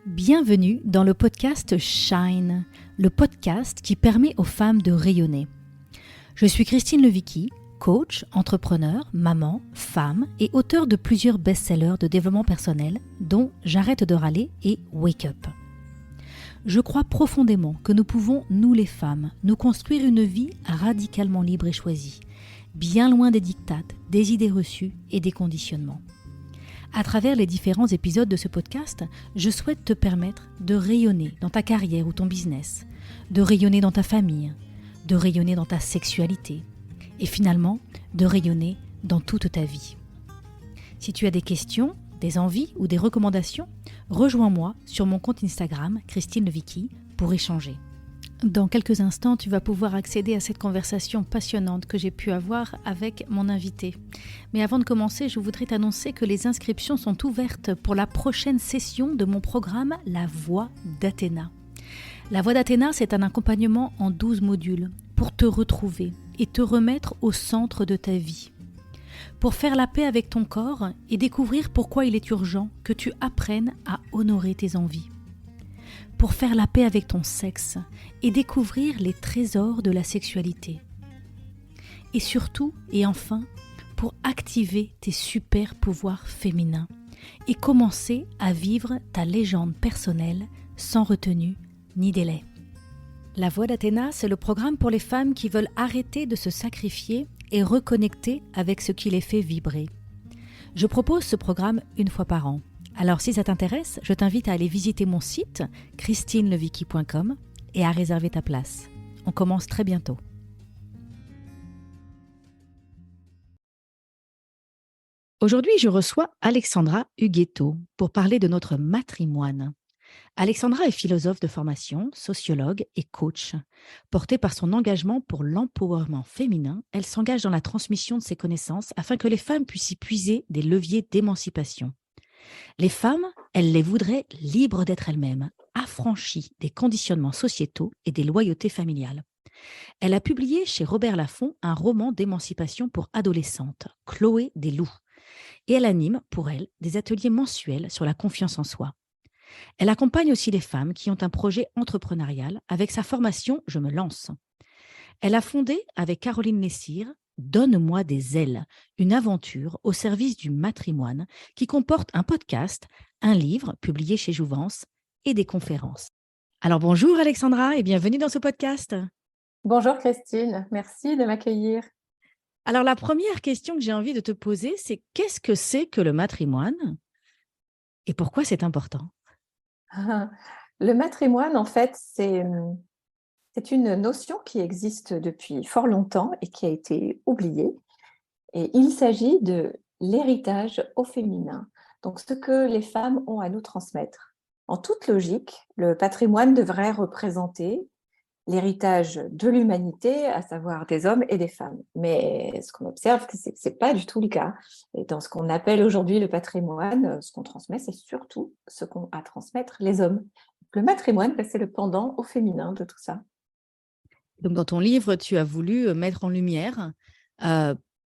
Bienvenue dans le podcast Shine, le podcast qui permet aux femmes de rayonner. Je suis Christine Levicki, coach, entrepreneur, maman, femme et auteure de plusieurs best-sellers de développement personnel, dont J'arrête de râler et Wake Up. Je crois profondément que nous pouvons, nous les femmes, nous construire une vie radicalement libre et choisie, bien loin des diktats, des idées reçues et des conditionnements. À travers les différents épisodes de ce podcast, je souhaite te permettre de rayonner dans ta carrière ou ton business, de rayonner dans ta famille, de rayonner dans ta sexualité et finalement de rayonner dans toute ta vie. Si tu as des questions, des envies ou des recommandations, rejoins-moi sur mon compte Instagram Christine Levicki pour échanger. Dans quelques instants, tu vas pouvoir accéder à cette conversation passionnante que j'ai pu avoir avec mon invité. Mais avant de commencer, je voudrais t'annoncer que les inscriptions sont ouvertes pour la prochaine session de mon programme La Voix d'Athéna. La Voix d'Athéna, c'est un accompagnement en 12 modules pour te retrouver et te remettre au centre de ta vie. Pour faire la paix avec ton corps et découvrir pourquoi il est urgent que tu apprennes à honorer tes envies. Pour faire la paix avec ton sexe et découvrir les trésors de la sexualité. Et surtout, et enfin, pour activer tes super pouvoirs féminins et commencer à vivre ta légende personnelle sans retenue ni délai. La Voix d'Athéna, c'est le programme pour les femmes qui veulent arrêter de se sacrifier et reconnecter avec ce qui les fait vibrer. Je propose ce programme une fois par an. Alors si ça t'intéresse, je t'invite à aller visiter mon site christinelevicki.com et à réserver ta place. On commence très bientôt. Aujourd'hui, je reçois Alexandra Huguetto pour parler de notre matrimoine. Alexandra est philosophe de formation, sociologue et coach. Portée par son engagement pour l'empowerment féminin, elle s'engage dans la transmission de ses connaissances afin que les femmes puissent y puiser des leviers d'émancipation. Les femmes, elles les voudraient libres d'être elles-mêmes, affranchies des conditionnements sociétaux et des loyautés familiales. Elle a publié chez Robert Laffont un roman d'émancipation pour adolescentes, Chloé des loups, et elle anime, pour elle, des ateliers mensuels sur la confiance en soi. Elle accompagne aussi les femmes qui ont un projet entrepreneurial avec sa formation « Je me lance ». Elle a fondé, avec Caroline Lessire, Donne-moi des ailes, une aventure au service du matrimoine qui comporte un podcast, un livre publié chez Jouvence et des conférences. Alors bonjour Alexandra et bienvenue dans ce podcast. Bonjour Christine, merci de m'accueillir. Alors la première question que j'ai envie de te poser, c'est qu'est-ce que c'est que le matrimoine et pourquoi c'est important? Le matrimoine, en fait, c'est une notion qui existe depuis fort longtemps et qui a été oubliée. Et il s'agit de l'héritage au féminin, donc ce que les femmes ont à nous transmettre. En toute logique, le patrimoine devrait représenter l'héritage de l'humanité, à savoir des hommes et des femmes. Mais ce qu'on observe, c'est que ce n'est pas du tout le cas. Et dans ce qu'on appelle aujourd'hui le patrimoine, ce qu'on transmet, c'est surtout ce qu'ont à transmettre les hommes. Le matrimoine, c'est le pendant au féminin de tout ça. Donc dans ton livre, tu as voulu mettre en lumière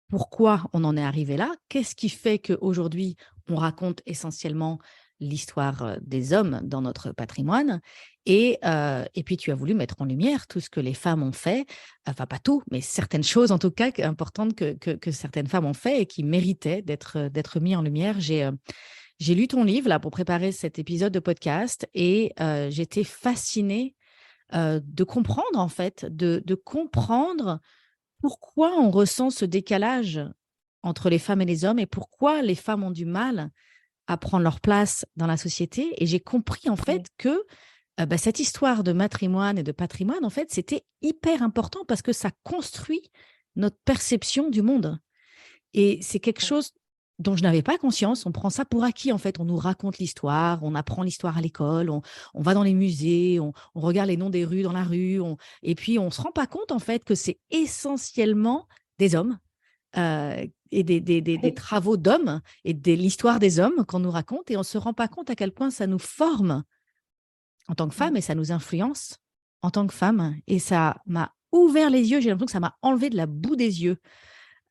pourquoi on en est arrivé là, qu'est-ce qui fait qu'aujourd'hui, on raconte essentiellement l'histoire des hommes dans notre patrimoine et puis tu as voulu mettre en lumière tout ce que les femmes ont fait, enfin pas tout, mais certaines choses en tout cas importantes que certaines femmes ont fait et qui méritaient d'être mis en lumière. J'ai lu ton livre là pour préparer cet épisode de podcast et j'étais fascinée de comprendre en fait, de comprendre pourquoi on ressent ce décalage entre les femmes et les hommes et pourquoi les femmes ont du mal à prendre leur place dans la société. Et j'ai compris en fait que cette histoire de matrimoine et de patrimoine, en fait, c'était hyper important parce que ça construit notre perception du monde. Et c'est quelque chose dont je n'avais pas conscience. On prend ça pour acquis, en fait. On nous raconte l'histoire, on apprend l'histoire à l'école, on va dans les musées, on regarde les noms des rues dans la rue, et puis on ne se rend pas compte, en fait, que c'est essentiellement des hommes et des travaux d'hommes et de l'histoire des hommes qu'on nous raconte, et on ne se rend pas compte à quel point ça nous forme en tant que femme et ça nous influence en tant que femme. Et ça m'a ouvert les yeux, j'ai l'impression que ça m'a enlevé de la boue des yeux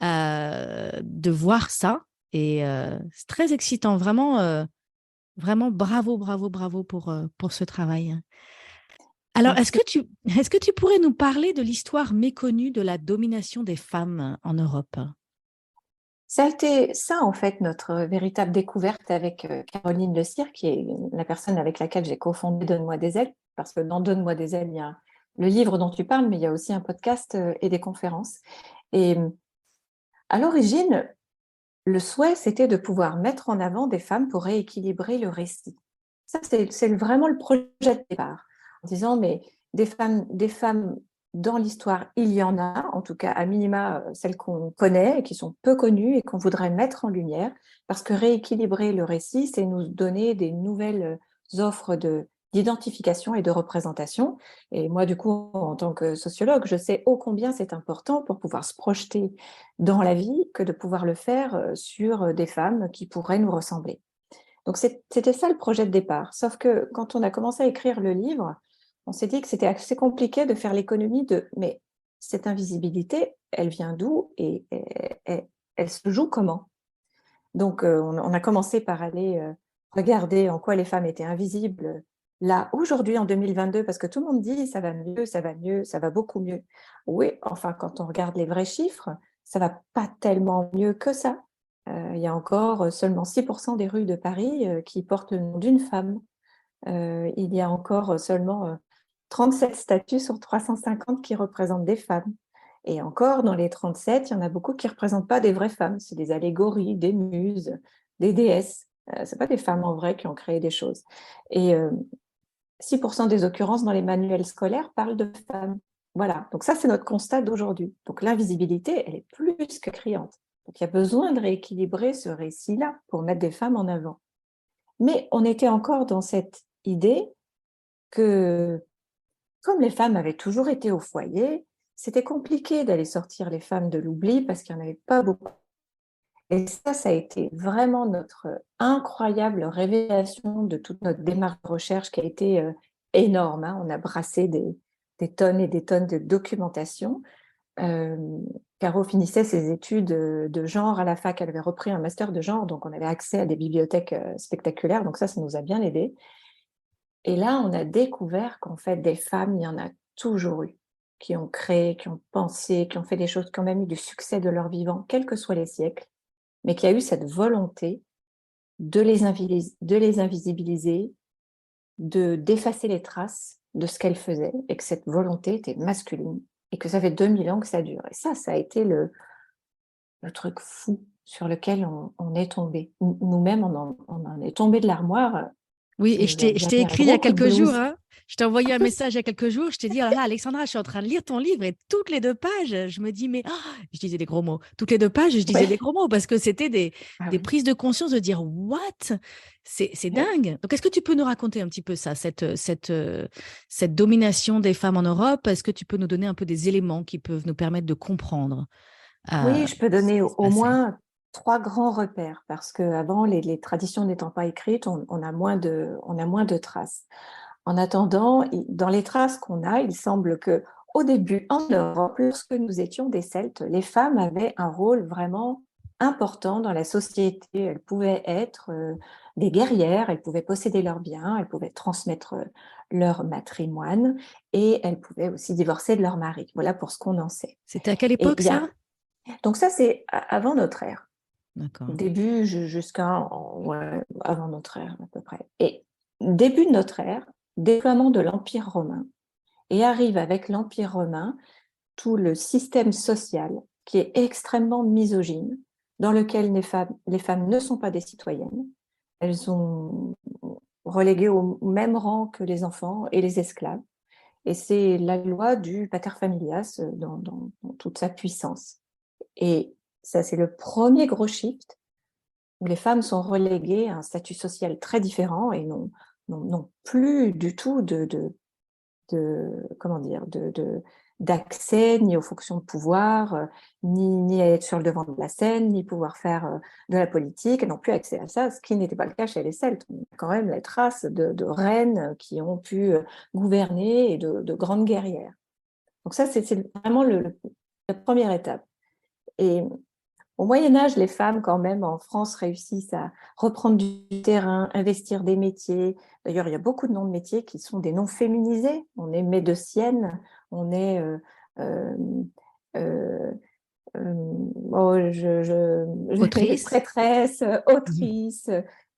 de voir ça. Et c'est très excitant, vraiment. Vraiment, bravo, bravo, bravo pour ce travail. Alors, Merci. est-ce que tu pourrais nous parler de l'histoire méconnue de la domination des femmes en Europe? Ça a été ça, en fait, notre véritable découverte avec Caroline Le Cire, qui est la personne avec laquelle j'ai cofondé Donne-moi des ailes, parce que dans Donne-moi des ailes, il y a le livre dont tu parles, mais il y a aussi un podcast et des conférences. Et à l'origine, le souhait, c'était de pouvoir mettre en avant des femmes pour rééquilibrer le récit. Ça, c'est vraiment le projet de départ. En disant, mais des femmes dans l'histoire, il y en a, en tout cas à minima celles qu'on connaît et qui sont peu connues et qu'on voudrait mettre en lumière, parce que rééquilibrer le récit, c'est nous donner des nouvelles offres d'identification et de représentation. Et moi, du coup, en tant que sociologue, je sais ô combien c'est important pour pouvoir se projeter dans la vie que de pouvoir le faire sur des femmes qui pourraient nous ressembler. Donc c'était ça le projet de départ. Sauf que quand on a commencé à écrire le livre, on s'est dit que c'était assez compliqué de faire l'économie de mais cette invisibilité, elle vient d'où et elle se joue comment? Donc on a commencé par aller regarder en quoi les femmes étaient invisibles là aujourd'hui en 2022 parce que tout le monde dit ça va mieux, ça va mieux, ça va beaucoup mieux. Oui, enfin quand on regarde les vrais chiffres, ça va pas tellement mieux que ça. Il y a encore seulement 6% des rues de Paris qui portent le nom d'une femme. Il y a encore seulement 37 statues sur 350 qui représentent des femmes. Et encore, dans les 37, il y en a beaucoup qui ne représentent pas des vraies femmes. C'est des allégories, des muses, des déesses. Ce sont pas des femmes en vrai qui ont créé des choses. Et 6% des occurrences dans les manuels scolaires parlent de femmes. Voilà, donc ça, c'est notre constat d'aujourd'hui. Donc l'invisibilité, elle est plus que criante. Donc il y a besoin de rééquilibrer ce récit-là pour mettre des femmes en avant. Mais on était encore dans cette idée que, comme les femmes avaient toujours été au foyer, c'était compliqué d'aller sortir les femmes de l'oubli parce qu'il n'y en avait pas beaucoup. Et ça a été vraiment notre incroyable révélation de toute notre démarche de recherche qui a été énorme. Hein. On a brassé des tonnes et des tonnes de documentation. Caro finissait ses études de genre à la fac, elle avait repris un master de genre, donc on avait accès à des bibliothèques spectaculaires, donc ça nous a bien aidé. Et là, on a découvert qu'en fait, des femmes, il y en a toujours eu, qui ont créé, qui ont pensé, qui ont fait des choses, qui ont même eu du succès de leur vivant, quels que soient les siècles, mais qui a eu cette volonté de les invisibiliser, d'effacer les traces de ce qu'elles faisaient, et que cette volonté était masculine, et que ça fait 2000 ans que ça dure. Et ça a été le truc fou sur lequel on est tombé. Nous-mêmes, on en est tombé de l'armoire. Oui, Ça et nous a je donné t'ai un écrit il y a gros coup de quelques jours, blues. hein. Je t'ai envoyé un message il y a quelques jours. Je t'ai dit, oh là là, Alexandra, je suis en train de lire ton livre et toutes les 2 pages, je me dis, mais je disais des gros mots. Toutes les 2 pages, je disais des Ouais. gros mots parce que c'était Ah des oui. prises de conscience de dire, what? C'est Ouais. dingue. Donc, est-ce que tu peux nous raconter un petit peu ça, cette domination des femmes en Europe? Est-ce que tu peux nous donner un peu des éléments qui peuvent nous permettre de comprendre Oui, je peux ce donner qui se au passait? moins 3 grands repères parce qu'avant, les traditions n'étant pas écrites, on a moins de traces. En attendant, dans les traces qu'on a, il semble que au début, en Europe, lorsque nous étions des Celtes, les femmes avaient un rôle vraiment important dans la société. Elles pouvaient être des guerrières, elles pouvaient posséder leurs biens, elles pouvaient transmettre leur matrimoine et elles pouvaient aussi divorcer de leur mari. Voilà pour ce qu'on en sait. C'était à quelle Et époque il y a ça? donc ça, c'est avant notre ère. D'accord. Début jusqu'à ouais, avant notre ère à peu près. Et début de notre ère, déploiement de l'Empire romain. Et arrive avec l'Empire romain tout le système social qui est extrêmement misogyne, dans lequel les femmes ne sont pas des citoyennes. Elles sont reléguées au même rang que les enfants et les esclaves. Et c'est la loi du pater familias dans toute sa puissance. Et ça, c'est le premier gros shift où les femmes sont reléguées à un statut social très différent et n'ont plus du tout comment dire, d'accès ni aux fonctions de pouvoir, ni à être sur le devant de la scène, ni pouvoir faire de la politique. Elles n'ont plus accès à ça, ce qui n'était pas le cas chez les Celtes. On a quand même les traces de reines qui ont pu gouverner et de grandes guerrières. Donc ça, c'est vraiment la première étape. Et Au Moyen-Âge, les femmes, quand même, en France, réussissent à reprendre du terrain, investir des métiers. D'ailleurs, il y a beaucoup de noms de métiers qui sont des noms féminisés. On est médecienne, on est euh, euh, oh, Autrice. prêtresse, Mhm. autrice,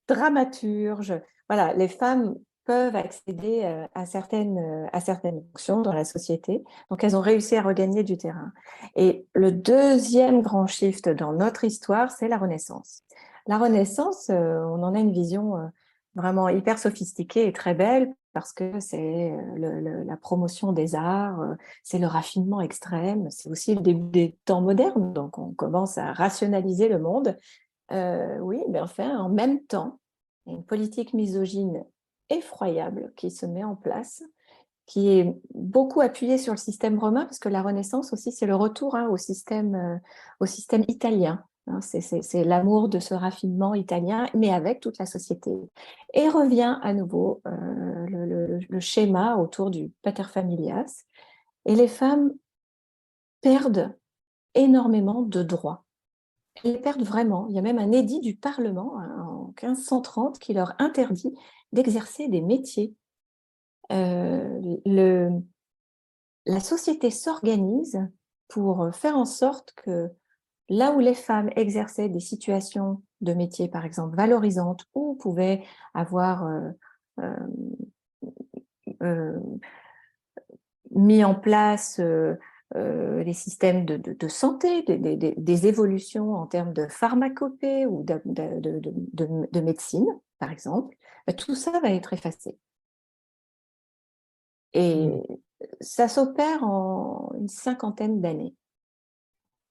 dramaturge. Voilà, les femmes peuvent accéder à certaines fonctions dans la société. Donc, elles ont réussi à regagner du terrain. Et le deuxième grand shift dans notre histoire, c'est la Renaissance. La Renaissance, on en a une vision vraiment hyper sophistiquée et très belle parce que c'est la promotion des arts, c'est le raffinement extrême, c'est aussi le début des temps modernes, donc on commence à rationaliser le monde. Oui, mais enfin, en même temps, il y a une politique misogyne effroyable qui se met en place, qui est beaucoup appuyée sur le système romain, parce que la Renaissance aussi, c'est le retour au système italien. Hein, c'est l'amour de ce raffinement italien, mais avec toute la société. Et revient à nouveau le schéma autour du pater familias. Et les femmes perdent énormément de droits. Elles les perdent vraiment. Il y a même un édit du Parlement en 1530 qui leur interdit d'exercer des métiers. Le, la société s'organise pour faire en sorte que là où les femmes exerçaient des situations de métier, par exemple, valorisantes, ou pouvaient avoir euh, euh, mis en place les systèmes de santé, des évolutions en termes de pharmacopée ou de médecine, par exemple, tout ça va être effacé. Et Mhm. ça s'opère en une cinquantaine d'années.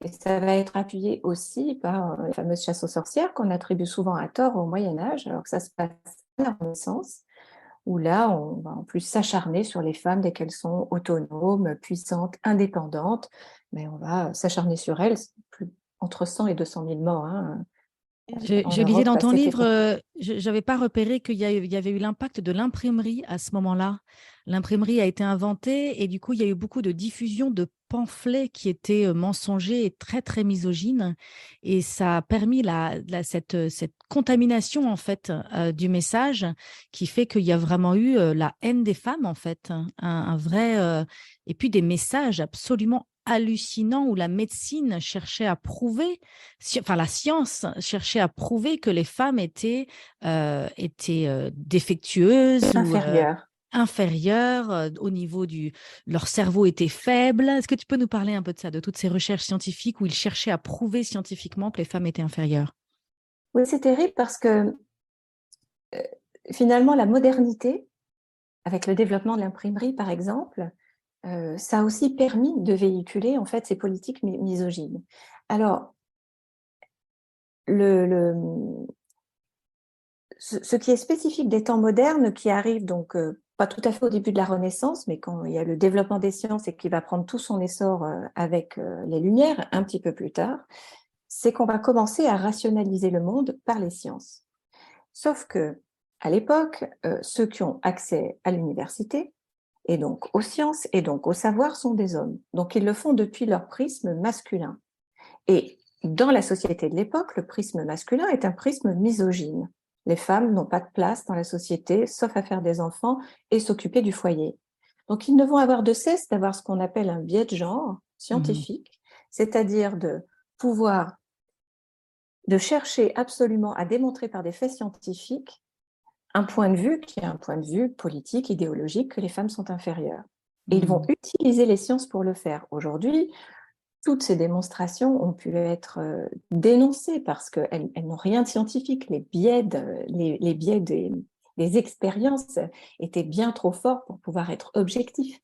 Et ça va être appuyé aussi par la fameuse chasse aux sorcières qu'on attribue souvent à tort au Moyen Âge, alors que ça se passe à la Renaissance, où là, on va en plus s'acharner sur les femmes dès qu'elles sont autonomes, puissantes, indépendantes, mais on va s'acharner sur elles, plus, entre 100 et 200 000 morts hein, en Je lisais Europe dans à ton cette livre, époque. je n'avais pas repéré il y avait eu l'impact de l'imprimerie à ce moment-là. L'imprimerie a été inventée et du coup, il y a eu beaucoup de diffusion de pamphlets qui étaient mensongers et très, très misogynes. Et ça a permis cette contamination, en fait, du message qui fait qu'il y a vraiment eu la haine des femmes, en fait. Un vrai, et puis des messages absolument hallucinants où la médecine cherchait à prouver enfin la science cherchait à prouver que les femmes étaient défectueuses ou Inférieure. inférieures au niveau leur cerveau était faible. Est-ce que tu peux nous parler un peu de ça, de toutes ces recherches scientifiques où ils cherchaient à prouver scientifiquement que les femmes étaient inférieures? Oui, c'est terrible parce que euh, finalement, la modernité, avec le développement de l'imprimerie, par exemple, ça a aussi permis de véhiculer en fait ces politiques misogynes. Alors, le, ce qui est spécifique des temps modernes, qui arrive donc pas tout à fait au début de la Renaissance, mais quand il y a le développement des sciences et qui va prendre tout son essor avec les Lumières un petit peu plus tard, c'est qu'on va commencer à rationaliser le monde par les sciences. Sauf que à l'époque, ceux qui ont accès à l'université et donc aux sciences et donc au savoir sont des hommes. Donc ils le font depuis leur prisme masculin. Et dans la société de l'époque, le prisme masculin est un prisme misogyne. Les femmes n'ont pas de place dans la société, sauf à faire des enfants et s'occuper du foyer. Donc, ils ne vont avoir de cesse d'avoir ce qu'on appelle un biais de genre Mhm. scientifique, c'est-à-dire pouvoir, de chercher absolument à démontrer par des faits scientifiques un point de vue qui est un point de vue politique, idéologique, que les femmes sont inférieures. Et ils vont Mhm. utiliser les sciences pour le faire. Aujourd'hui, toutes ces démonstrations ont pu être dénoncées parce qu'elles n'ont rien de scientifique. Les biais des expériences étaient bien trop forts pour pouvoir être objectifs.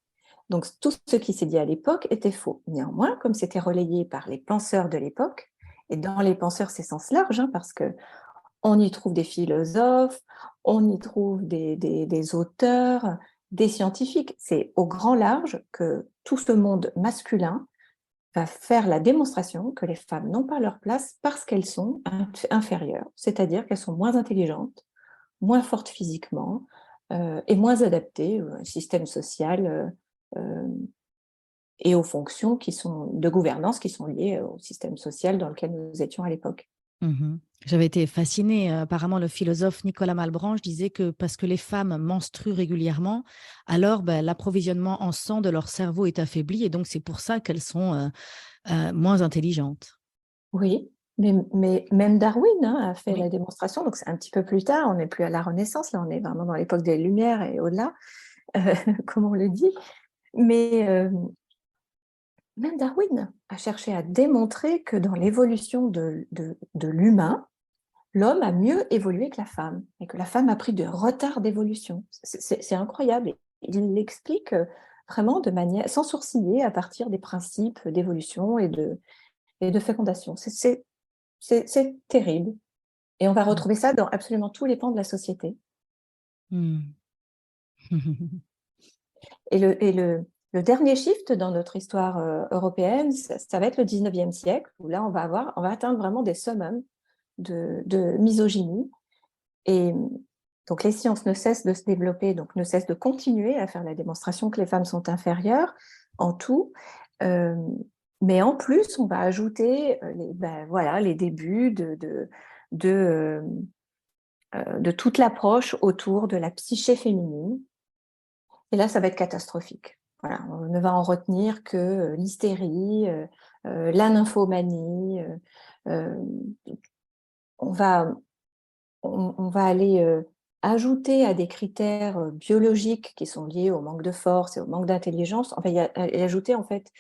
Donc tout ce qui s'est dit à l'époque était faux. Néanmoins, comme c'était relayé par les penseurs de l'époque, et dans les penseurs c'est sens large, hein, parce que on y trouve des philosophes, on y trouve des auteurs, des scientifiques. C'est au grand large que tout ce monde masculin va faire la démonstration que les femmes n'ont pas leur place parce qu'elles sont inférieures, c'est-à-dire qu'elles sont moins intelligentes, moins fortes physiquement et moins adaptées au système social et aux fonctions de gouvernance qui sont liées au système social dans lequel nous étions à l'époque. J'avais été fascinée. Apparemment, le philosophe Nicolas Malebranche disait que parce que les femmes menstruent régulièrement, alors l'approvisionnement en sang de leur cerveau est affaibli et donc c'est pour ça qu'elles sont moins intelligentes. Oui, mais même Darwin a fait Oui. la démonstration, donc c'est un petit peu plus tard, on n'est plus à la Renaissance, là on est vraiment dans l'époque des Lumières et au-delà, comme on le dit. Mais même Darwin a cherché à démontrer que dans l'évolution de l'humain, l'homme a mieux évolué que la femme et que la femme a pris de retard d'évolution. C'est incroyable. Il l'explique vraiment de manière sans sourciller à partir des principes d'évolution et de fécondation. C'est terrible. Et on va retrouver ça dans absolument tous les pans de la société. Mm. Et le dernier shift dans notre histoire européenne, ça va être le 19e siècle, où là, on va atteindre vraiment des summums de misogynie. Et donc, les sciences ne cessent de se développer, donc ne cessent de continuer à faire la démonstration que les femmes sont inférieures en tout. Euh, mais en plus, on va ajouter les débuts de toute l'approche autour de la psyché féminine. Et là, ça va être catastrophique. Voilà, on ne va en retenir que l'hystérie, la nymphomanie. Euh, on va, on va aller ajouter à des critères biologiques qui sont liés au manque de force et au manque d'intelligence, on va y ajouter en fait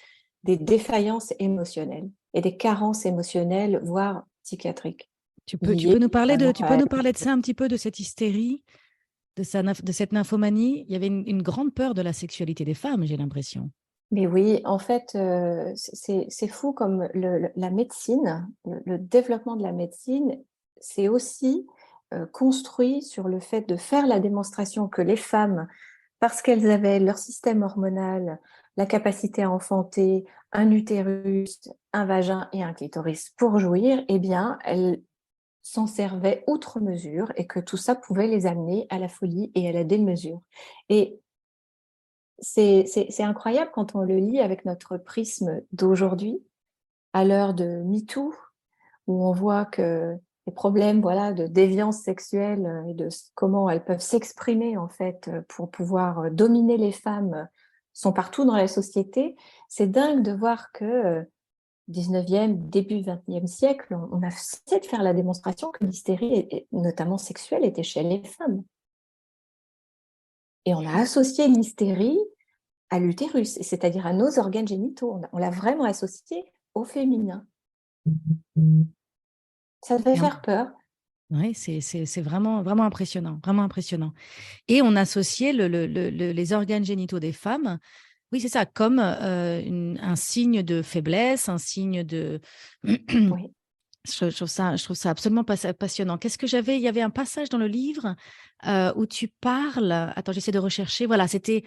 des défaillances émotionnelles et des carences émotionnelles, voire psychiatriques, Tu liées peux nous parler de, notamment tu peux à... nous parler de ça un petit peu, de cette hystérie, de cette nymphomanie. Il y avait une grande peur de la sexualité des femmes, j'ai l'impression. Mais oui, en fait, c'est fou comme la médecine, le développement de la médecine, c'est aussi construit sur le fait de faire la démonstration que les femmes, parce qu'elles avaient leur système hormonal, la capacité à enfanter, un utérus, un vagin et un clitoris pour jouir, eh bien, elles s'en servaient outre mesure et que tout ça pouvait les amener à la folie et à la démesure. Et c'est incroyable quand on le lit avec notre prisme d'aujourd'hui, à l'heure de MeToo, où on voit que les problèmes voilà, de déviance sexuelle et de comment elles peuvent s'exprimer en fait pour pouvoir dominer les femmes sont partout dans la société. C'est dingue de voir que 19e, début 20e siècle, on a cessé de faire la démonstration que l'hystérie, notamment sexuelle, était chez les femmes. Et on a associé l'hystérie à l'utérus, c'est-à-dire à nos organes génitaux. On l'a vraiment associé au féminin. Ça devait faire peur. Oui, c'est vraiment, vraiment impressionnant, vraiment impressionnant. Et on associait les organes génitaux des femmes, oui, c'est ça, comme un signe de faiblesse, un signe de... Oui. Je trouve ça absolument passionnant. Qu'est-ce que j'avais? Il y avait un passage dans le livre où tu parles. Attends, j'essaie de rechercher. Voilà, c'était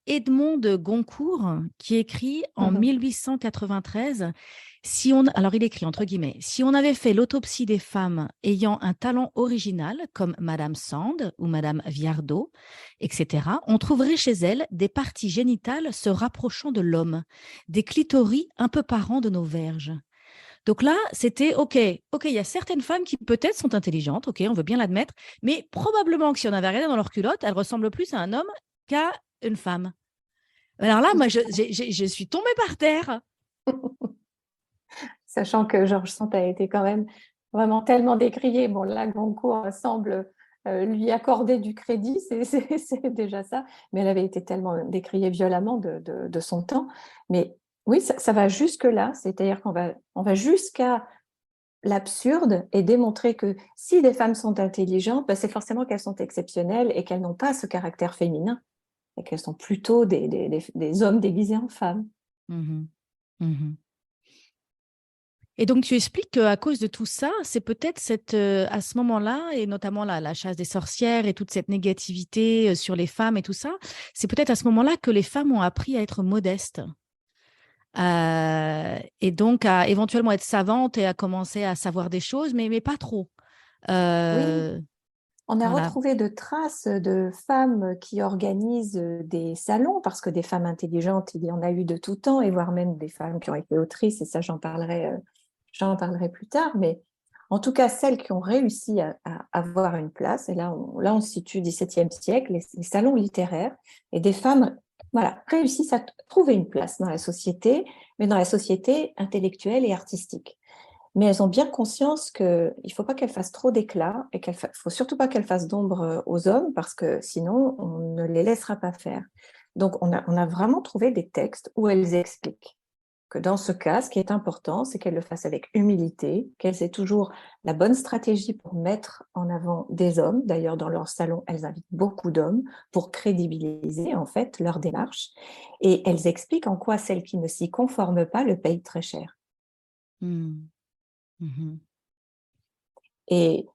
Edmond de Goncourt qui écrit en 1893. Si on, alors il écrit entre guillemets, si on avait fait l'autopsie des femmes ayant un talent original, comme Madame Sand ou Madame Viardot, etc., on trouverait chez elles des parties génitales se rapprochant de l'homme, des clitoris un peu parents de nos verges. Donc là, c'était OK, il y a certaines femmes qui peut-être sont intelligentes, OK, on veut bien l'admettre, mais probablement que si on avait regardé dans leur culotte, elles ressemblent plus à un homme qu'à une femme. Alors là, moi, je suis tombée par terre. Sachant que Georges Sand a été quand même vraiment tellement décrié. Bon, là, Goncourt semble lui accorder du crédit, c'est déjà ça. Mais elle avait été tellement décriée violemment de son temps. Mais oui, ça va jusque-là. C'est-à-dire on va jusqu'à l'absurde et démontrer que si des femmes sont intelligentes, ben, c'est forcément qu'elles sont exceptionnelles et qu'elles n'ont pas ce caractère féminin et qu'elles sont plutôt des hommes déguisés en femmes. Mhm. Mhm. Et donc, tu expliques qu'à cause de tout ça, c'est peut-être à ce moment-là, et notamment la chasse des sorcières et toute cette négativité sur les femmes et tout ça, c'est peut-être à ce moment-là que les femmes ont appris à être modestes. Et donc à éventuellement être savantes et à commencer à savoir des choses, mais pas trop. Oui, Euh, On a Voilà. retrouvé de traces de femmes qui organisent des salons, parce que des femmes intelligentes, il y en a eu de tout temps, et voire même des femmes qui ont été autrices, et ça j'en parlerai plus tard, mais en tout cas, celles qui ont réussi à avoir une place, et là on se situe 17e siècle, les salons littéraires, et des femmes voilà, réussissent à trouver une place dans la société, mais dans la société intellectuelle et artistique. Mais elles ont bien conscience qu'il ne faut pas qu'elles fassent trop d'éclat et qu'il ne faut surtout pas qu'elles fassent d'ombre aux hommes parce que sinon, on ne les laissera pas faire. Donc, on a vraiment trouvé des textes où elles expliquent que dans ce cas, ce qui est important, c'est qu'elles le fassent avec humilité, qu'elles aient toujours la bonne stratégie pour mettre en avant des hommes. D'ailleurs, dans leur salon, elles invitent beaucoup d'hommes pour crédibiliser en fait leur démarche. Et elles expliquent en quoi celles qui ne s'y conforment pas le payent très cher. Mmh. Mmh. Et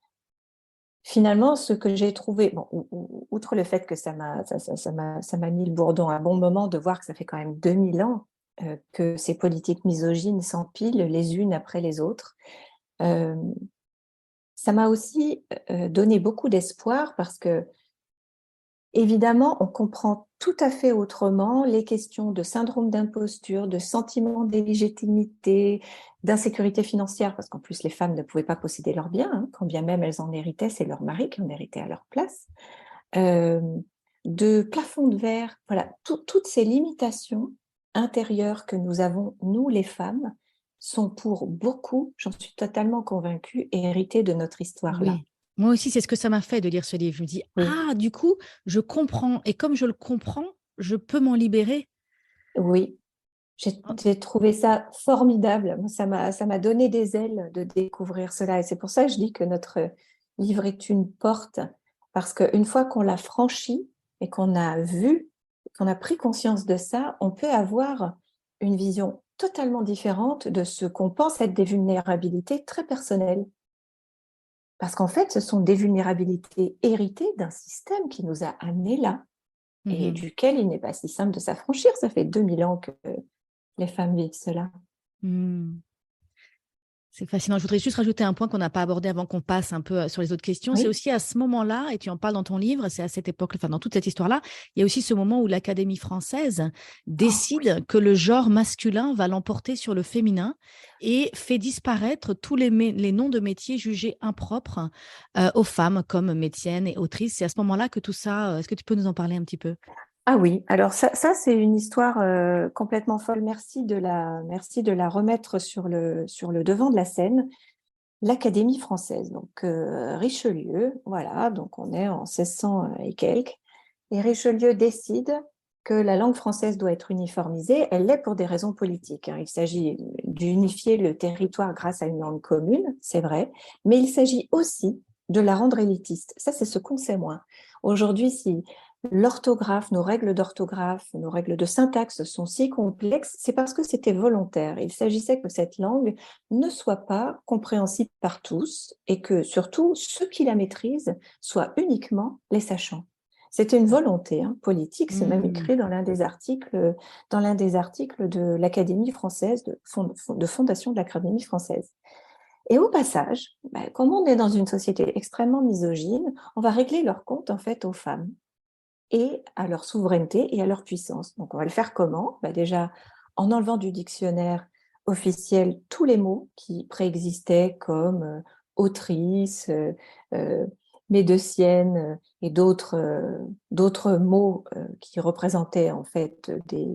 finalement, ce que j'ai trouvé, bon, outre le fait que ça m'a mis le bourdon à un bon moment de voir que ça fait quand même 2000 ans que ces politiques misogynes s'empilent les unes après les autres, euh, ça m'a aussi donné beaucoup d'espoir parce que évidemment, on comprend tout à fait autrement les questions de syndrome d'imposture, de sentiment d'illégitimité, d'insécurité financière, parce qu'en plus, les femmes ne pouvaient pas posséder leurs biens, hein, quand bien même elles en héritaient, c'est leur mari qui en héritait à leur place, euh, de plafond de verre, voilà, toutes ces limitations intérieures que nous avons, nous les femmes, sont pour beaucoup, j'en suis totalement convaincue, héritées de notre histoire-là. Oui. Moi aussi, c'est ce que ça m'a fait de lire ce livre. Je me dis, Oui. ah, du coup, je comprends. Et comme je le comprends, je peux m'en libérer. Oui, j'ai trouvé ça formidable. Ça m'a donné des ailes de découvrir cela. Et c'est pour ça que je dis que notre livre est une porte, parce qu'une fois qu'on l'a franchi et qu'on a vu, qu'on a pris conscience de ça, on peut avoir une vision totalement différente de ce qu'on pense être des vulnérabilités très personnelles. Parce qu'en fait, ce sont des vulnérabilités héritées d'un système qui nous a amenés là et Mhm. duquel il n'est pas si simple de s'affranchir. Ça fait 2000 ans que les femmes vivent cela. Hmm. C'est fascinant. Je voudrais juste rajouter un point qu'on n'a pas abordé avant qu'on passe un peu sur les autres questions. C'est Oui. aussi à ce moment-là, et tu en parles dans ton livre, c'est à cette époque, enfin dans toute cette histoire-là, il y a aussi ce moment où l'Académie française Oh, oui. décide que le genre masculin va l'emporter sur le féminin et fait disparaître tous les noms de métiers jugés impropres aux femmes comme médecine et autrice. C'est à ce moment-là que tout ça, est-ce que tu peux nous en parler un petit peu? Ah oui, alors ça c'est une histoire complètement folle. Merci de la remettre sur le devant de la scène. L'Académie française, donc Richelieu, voilà, donc on est en 1600 et quelques, et Richelieu décide que la langue française doit être uniformisée. Elle l'est pour des raisons politiques, hein. Il s'agit d'unifier le territoire grâce à une langue commune, c'est vrai, mais il s'agit aussi de la rendre élitiste. Ça, c'est ce qu'on sait moins. Aujourd'hui, si l'orthographe, nos règles d'orthographe, nos règles de syntaxe sont si complexes, c'est parce que c'était volontaire. Il s'agissait que cette langue ne soit pas compréhensible par tous et que surtout ceux qui la maîtrisent soient uniquement les sachants. C'était une volonté politique, c'est même Hmm. écrit dans l'un des articles de l'Académie française, de fondation de l'Académie française. Et au passage, comme on est dans une société extrêmement misogyne, on va régler leur compte en fait aux femmes et à leur souveraineté et à leur puissance. Donc, on va le faire comment? Déjà, en enlevant du dictionnaire officiel tous les mots qui préexistaient comme autrice, euh, médecienne et d'autres mots qui représentaient en fait des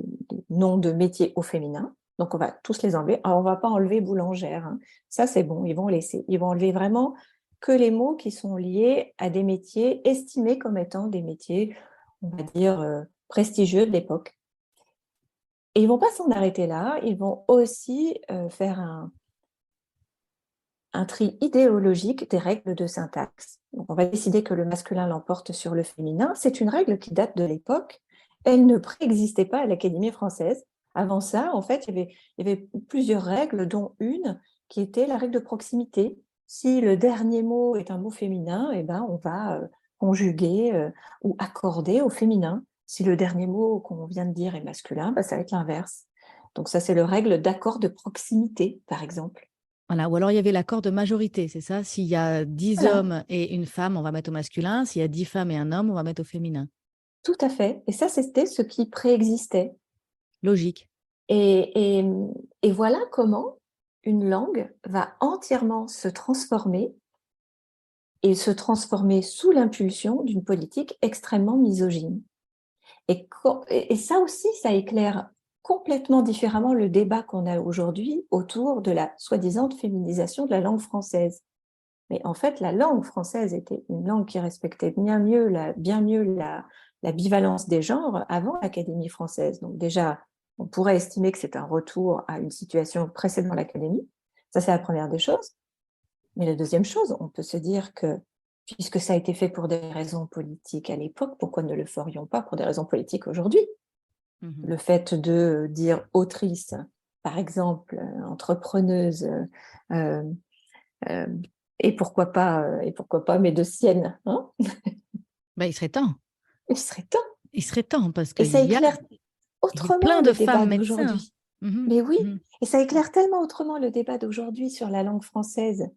noms de métiers au féminin. Donc, on va tous les enlever. Alors, on ne va pas enlever boulangère, hein. Ça, c'est bon, ils vont laisser. Ils vont enlever vraiment que les mots qui sont liés à des métiers estimés comme étant des métiers, on va dire, prestigieux de l'époque. Et ils ne vont pas s'en arrêter là, ils vont aussi faire un tri idéologique des règles de syntaxe. Donc, on va décider que le masculin l'emporte sur le féminin. C'est une règle qui date de l'époque. Elle ne préexistait pas à l'Académie française. Avant ça, en fait, il y avait plusieurs règles, dont une qui était la règle de proximité. Si le dernier mot est un mot féminin, eh ben, on va conjuguer ou accorder au féminin. Si le dernier mot qu'on vient de dire est masculin, ça va être l'inverse. Donc ça, c'est le règle d'accord de proximité, par exemple. Voilà. Ou alors il y avait l'accord de majorité, c'est ça? S'il y a 10 Voilà, hommes et une femme, on va mettre au masculin. S'il y a 10 femmes et un homme, on va mettre au féminin. tout à fait. Et ça, c'était ce qui préexistait. Logique. Et, et, et voilà comment une langue va entièrement se transformer et se transformer sous l'impulsion d'une politique extrêmement misogyne. Et ça aussi, ça éclaire complètement différemment le débat qu'on a aujourd'hui autour de la soi-disant féminisation de la langue française. Mais en fait, la langue française était une langue qui respectait bien mieux la bivalence des genres avant l'Académie française. Donc déjà, on pourrait estimer que c'est un retour à une situation précédant l'Académie. Ça, c'est la première des choses. Mais la deuxième chose, on peut se dire que puisque ça a été fait pour des raisons politiques à l'époque, pourquoi ne le ferions pas pour des raisons politiques aujourd'hui? Mhm. Le fait de dire autrice, par exemple, entrepreneuse, euh, euh, et pourquoi pas médecienne, hein? Ben, il serait temps. Il serait temps. Il serait temps parce Et qu'il ça y a, éclaire il y a autrement plein de le femmes débat médecins. d'aujourd'hui. Mhm. Mais oui, Mhm. et ça éclaire tellement autrement le débat d'aujourd'hui sur la langue française.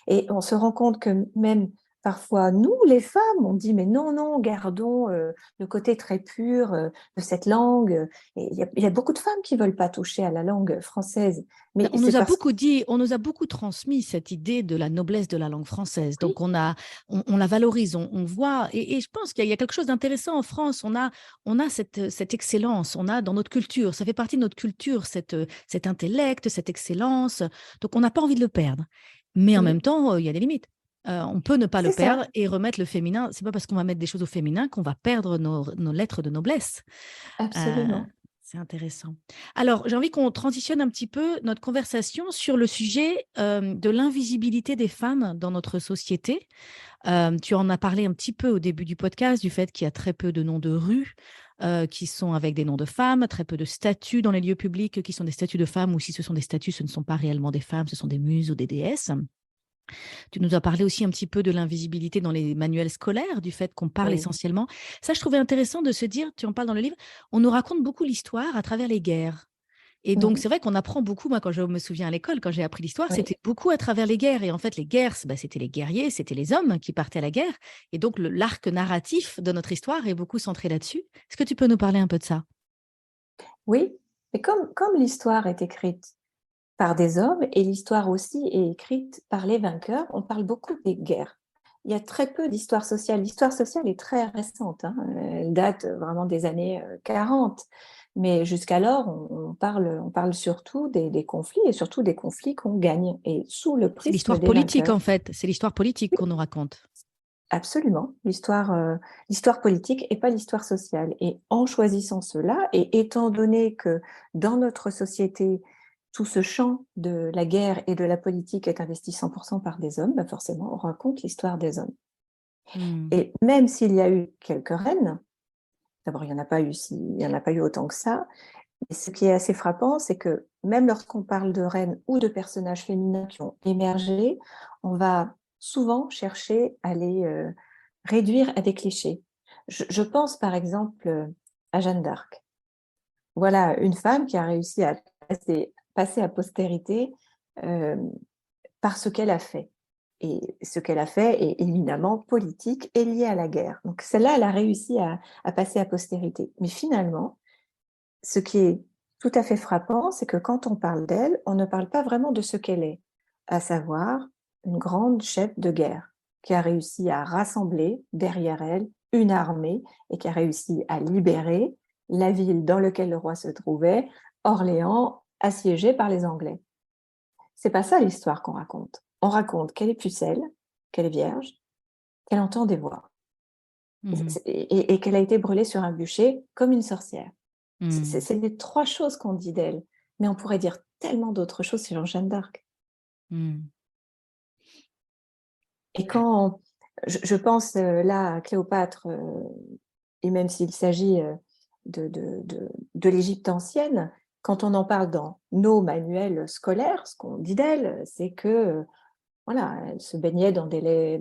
Et on se rend compte que même parfois, nous, les femmes, on dit, mais non, non, gardons le côté très pur de cette langue. Et il y a beaucoup de femmes qui ne veulent pas toucher à la langue française. Ben, Mais on c'est nous a parce que, beaucoup dit, on nous a beaucoup transmis cette idée de la noblesse de la langue française. oui, Donc on la valorise, on voit, et je pense qu'il y a quelque chose d'intéressant en France. On a cette excellence, on a dans notre culture, ça fait partie de notre culture, cet intellect, cette excellence. Donc on n'a pas envie de le perdre. Mais en même oui, temps, il y a des limites. On peut ne pas le c'est perdre ça, et remettre le féminin. C'est pas parce qu'on va mettre des choses au féminin qu'on va perdre nos lettres de noblesse. Euh, absolument. c'est intéressant. Alors, j'ai envie qu'on transitionne un petit peu notre conversation sur le sujet de l'invisibilité des femmes dans notre société. Tu en as parlé un petit peu au début du podcast, du fait qu'il y a très peu de noms de rues qui sont avec des noms de femmes, très peu de statues dans les lieux publics qui sont des statues de femmes, ou si ce sont des statues, ce ne sont pas réellement des femmes, ce sont des muses ou des déesses. Tu nous as parlé aussi un petit peu de l'invisibilité dans les manuels scolaires, du fait qu'on parle Oui. essentiellement. Ça, je trouvais intéressant de se dire, tu en parles dans le livre, on nous raconte beaucoup l'histoire à travers les guerres. Et donc, Mhm. c'est vrai qu'on apprend beaucoup. Moi, quand je me souviens à l'école, quand j'ai appris l'histoire, Oui. c'était beaucoup à travers les guerres. Et en fait, les guerres, bah, c'était les guerriers, c'était les hommes qui partaient à la guerre. Et donc, l'arc narratif de notre histoire est beaucoup centré là-dessus. Est-ce que tu peux nous parler un peu de ça? Oui. Et comme l'histoire est écrite par des hommes et l'histoire aussi est écrite par les vainqueurs, on parle beaucoup des guerres. Il y a très peu d'histoire sociale. L'histoire sociale est très récente, hein. Elle date vraiment des années 40. Mais jusqu'alors, on parle surtout des conflits et surtout des conflits qu'on gagne et sous le C'est prisme l'histoire des politique, vainqueurs. en fait. C'est l'histoire politique Oui, qu'on nous raconte. absolument. L'histoire politique et pas l'histoire sociale. Et en choisissant cela, et étant donné que dans notre société, tout ce champ de la guerre et de la politique est investi 100% par des hommes, bah forcément, on raconte l'histoire des hommes. Hmm. Et même s'il y a eu quelques reines, d'abord, il y en a pas eu autant que ça, et ce qui est assez frappant, c'est que même lorsqu'on parle de reines ou de personnages féminins qui ont émergé, on va souvent chercher à les réduire à des clichés. Je pense par exemple à Jeanne d'Arc. Voilà une femme qui a réussi à passer à postérité euh, par ce qu'elle a fait. Et ce qu'elle a fait est éminemment politique et lié à la guerre. Donc celle-là, elle a réussi à passer à postérité. Mais finalement, ce qui est tout à fait frappant, c'est que quand on parle d'elle, on ne parle pas vraiment de ce qu'elle est, à savoir une grande chef de guerre qui a réussi à rassembler derrière elle une armée et qui a réussi à libérer la ville dans laquelle le roi se trouvait, Orléans, assiégée par les Anglais. C'est pas ça l'histoire qu'on raconte. On raconte qu'elle est pucelle, qu'elle est vierge, qu'elle entend des voix Mhm. et qu'elle a été brûlée sur un bûcher comme une sorcière. Hmm. C'est les trois choses qu'on dit d'elle. Mais on pourrait dire tellement d'autres choses sur Jeanne d'Arc. Hmm. Et quand je pense là à Cléopâtre, et même s'il s'agit de l'Égypte ancienne, quand on en parle dans nos manuels scolaires, ce qu'on dit d'elle, c'est que voilà, elle se baignait dans des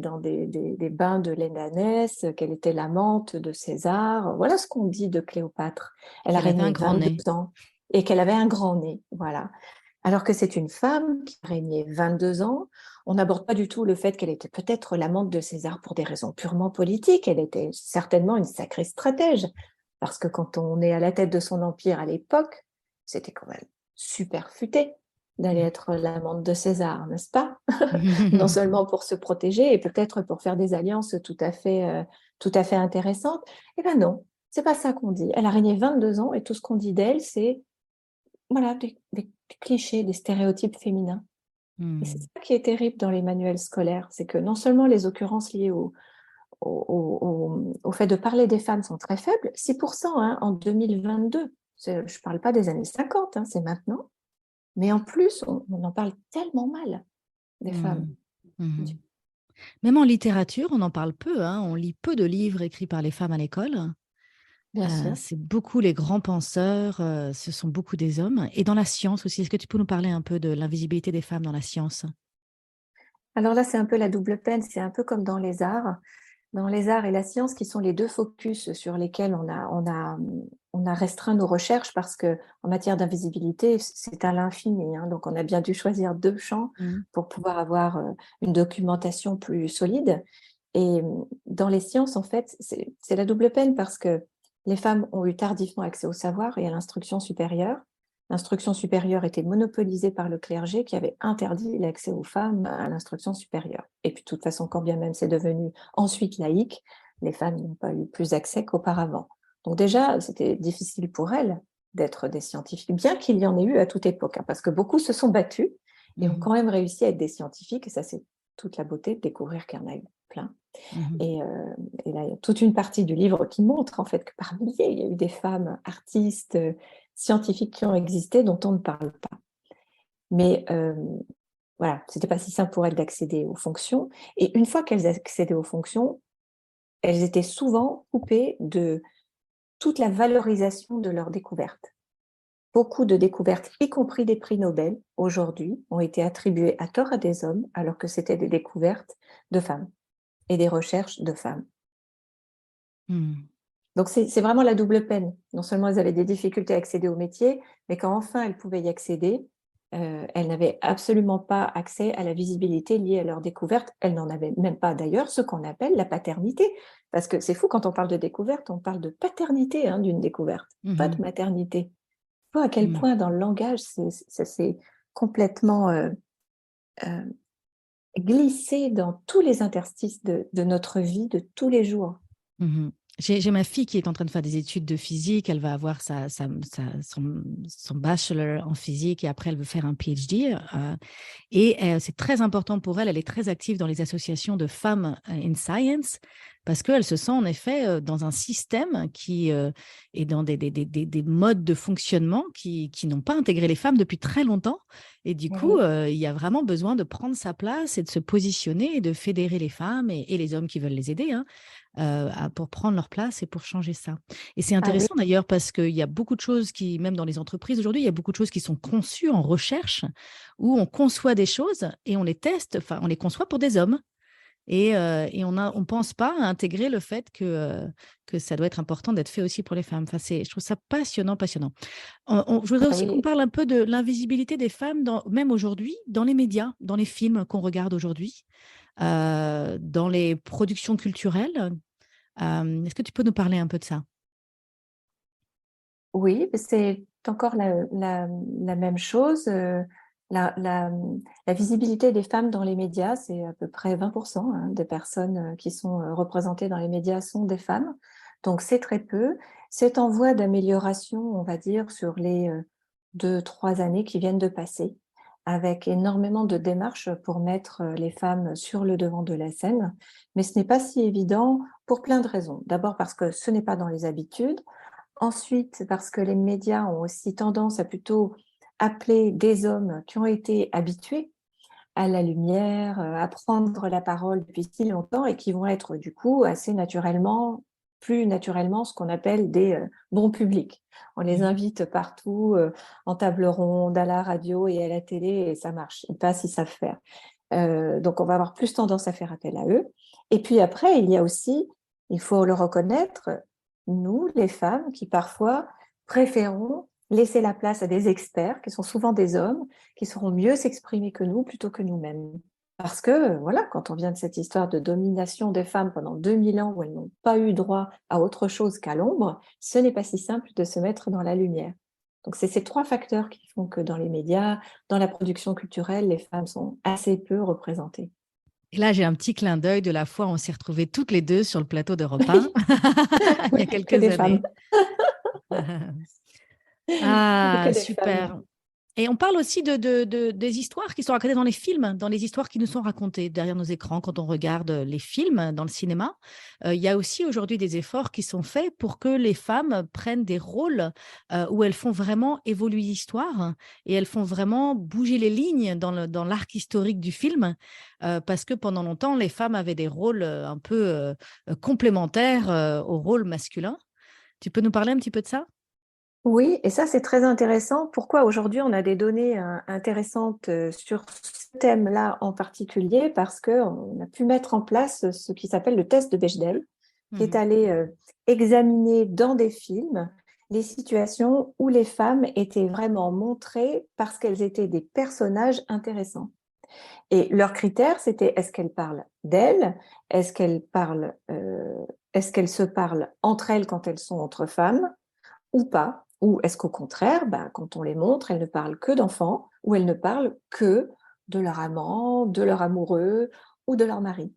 bains de lait d'ânesse, qu'elle était l'amante de César. Voilà ce qu'on dit de Cléopâtre. Elle a Qu'elle avait un régné grand nez. 22 ans et qu'elle avait un grand nez. Voilà. Alors que c'est une femme qui a régné 22 ans. On n'aborde pas du tout le fait qu'elle était peut-être l'amante de César pour des raisons purement politiques. Elle était certainement une sacrée stratège, parce que quand on est à la tête de son empire à l'époque, c'était quand même super futé d'aller être l'amante de César, n'est-ce pas? Non seulement pour se protéger et peut-être pour faire des alliances tout à fait intéressantes. Eh bien non, c'est pas ça qu'on dit. Elle a régné 22 ans et tout ce qu'on dit d'elle, c'est voilà, des clichés, des stéréotypes féminins. Et c'est Hmm. ça qui est terrible dans les manuels scolaires, c'est que non seulement les occurrences liées au fait de parler des femmes sont très faibles, 6% hein, en 2022. Je ne parle pas des années 50, hein, c'est maintenant. Mais en plus, on en parle tellement mal des femmes. Hmm. Hmm. Même en littérature, on en parle peu, hein. On lit peu de livres écrits par les femmes à l'école. Bien sûr. C'est beaucoup les grands penseurs, ce sont beaucoup des hommes. Et dans la science aussi, est-ce que tu peux nous parler un peu de l'invisibilité des femmes dans la science? Alors là, c'est un peu la double peine, c'est un peu comme dans les arts. Dans les arts et la science, qui sont les deux focus sur lesquels on a restreint nos recherches, parce que en matière d'invisibilité, c'est à l'infini, hein. Donc, on a bien dû choisir deux champs Hmm. pour pouvoir avoir une documentation plus solide. Et dans les sciences, en fait, c'est la double peine, parce que les femmes ont eu tardivement accès au savoir et à l'instruction supérieure. L'instruction supérieure était monopolisée par le clergé, qui avait interdit l'accès aux femmes à l'instruction supérieure. Et puis, de toute façon, quand bien même c'est devenu ensuite laïque, les femmes n'ont pas eu plus accès qu'auparavant. Donc déjà, c'était difficile pour elles d'être des scientifiques, bien qu'il y en ait eu à toute époque, hein, parce que beaucoup se sont battus et ont Mhm. quand même réussi à être des scientifiques, et ça, c'est toute la beauté de découvrir qu'il y en a eu plein. Mhm. Et, euh, et là, il y a toute une partie du livre qui montre en fait que par milliers, il y a eu des femmes artistes, scientifiques qui ont existé, dont on ne parle pas. Mais voilà, c'était pas si simple pour elles d'accéder aux fonctions. Et une fois qu'elles accédaient aux fonctions, elles étaient souvent coupées de toute la valorisation de leurs découvertes. Beaucoup de découvertes, y compris des prix Nobel, aujourd'hui, ont été attribuées à tort à des hommes, alors que c'était des découvertes de femmes et des recherches de femmes. Hmm. Donc, c'est vraiment la double peine. Non seulement elles avaient des difficultés à accéder au métier, mais quand enfin elles pouvaient y accéder, elles n'avaient absolument pas accès à la visibilité liée à leur découverte. Elles n'en avaient même pas d'ailleurs ce qu'on appelle la paternité. Parce que c'est fou, quand on parle de découverte, on parle de paternité hein, d'une découverte, pas de Mhm. maternité. Tu vois à quel Mhm. point dans le langage, ça s'est complètement euh, glissé dans tous les interstices de notre vie de tous les jours. Mhm. J'ai ma fille qui est en train de faire des études de physique. Elle va avoir son bachelor en physique et après elle veut faire un PhD. C'est très important pour elle. Elle est très active dans les associations de femmes in science parce qu'elle se sent en effet dans un système qui est dans des modes de fonctionnement qui n'ont pas intégré les femmes depuis très longtemps. Et du coup, Oui. il y a vraiment besoin de prendre sa place et de se positionner et de fédérer les femmes et les hommes qui veulent les aider, hein, pour prendre leur place et pour changer ça. Et c'est Ah oui. intéressant d'ailleurs parce qu'il y a beaucoup de choses qui, même dans les entreprises aujourd'hui, il y a beaucoup de choses qui sont conçues en recherche où on conçoit des choses et on les teste, enfin, on les conçoit pour des hommes. Et on pense pas à intégrer le fait que ça doit être important d'être fait aussi pour les femmes. Enfin, je trouve ça passionnant, passionnant. Je voudrais Ah aussi qu'on oui. parle un peu de l'invisibilité des femmes, même aujourd'hui, dans les médias, dans les films qu'on regarde aujourd'hui, dans les productions culturelles. Est-ce que tu peux nous parler un peu de ça? Oui, c'est encore la même chose. La, la- la visibilité des femmes dans les médias, c'est à peu près 20% hein, des personnes qui sont représentées dans les médias sont des femmes. Donc c'est très peu. C'est en voie d'amélioration, on va dire, sur les 2, 3 années qui viennent de passer, avec énormément de démarches pour mettre les femmes sur le devant de la scène. Mais ce n'est pas si évident pour plein de raisons. D'abord parce que ce n'est pas dans les habitudes. Ensuite, parce que les médias ont aussi tendance à plutôt appeler des hommes qui ont été habitués à la lumière, à prendre la parole depuis si longtemps et qui vont être du coup assez naturellement, plus naturellement, ce qu'on appelle des bons publics. On les Mhm. invite partout, en table ronde, à la radio et à la télé, et ça marche. Ils passent, ils savent faire. Donc, on va avoir plus tendance à faire appel à eux. Et puis après, il y a aussi, il faut le reconnaître, nous, les femmes, qui parfois préférons laisser la place à des experts, qui sont souvent des hommes, qui sauront mieux s'exprimer que nous, plutôt que nous-mêmes. Parce que, voilà, quand on vient de cette histoire de domination des femmes pendant 2000 ans, où elles n'ont pas eu droit à autre chose qu'à l'ombre, ce n'est pas si simple de se mettre dans la lumière. Donc, c'est ces 3 facteurs qui font que dans les médias, dans la production culturelle, les femmes sont assez peu représentées. Et là, j'ai un petit clin d'œil de la fois où on s'est retrouvés toutes les deux sur le plateau d'Europe 1, Oui, il y a que quelques des femmes. années. Ah, Que des femmes. super. Et on parle aussi des histoires qui sont racontées dans les films, dans les histoires qui nous sont racontées derrière nos écrans quand on regarde les films dans le cinéma. Il y a aussi aujourd'hui des efforts qui sont faits pour que les femmes prennent des rôles où elles font vraiment évoluer l'histoire et elles font vraiment bouger les lignes dans l'arc historique du film, parce que pendant longtemps, les femmes avaient des rôles un peu complémentaires au rôle masculin. Tu peux nous parler un petit peu de ça? Oui, et ça, c'est très intéressant. Pourquoi aujourd'hui on a des données intéressantes sur ce thème-là en particulier? Parce qu'on a pu mettre en place ce qui s'appelle le test de Bechdel, qui est Mhm. allé examiner dans des films les situations où les femmes étaient vraiment montrées parce qu'elles étaient des personnages intéressants. Et leurs critères, c'était est-ce qu'elles parlent d'elles? Est-ce qu'elles parlent, est-ce qu'elles se parlent entre elles quand elles sont entre femmes ou pas? Ou est-ce qu'au contraire, quand on les montre, elles ne parlent que d'enfants ou elles ne parlent que de leur amant, de leur amoureux ou de leur mari?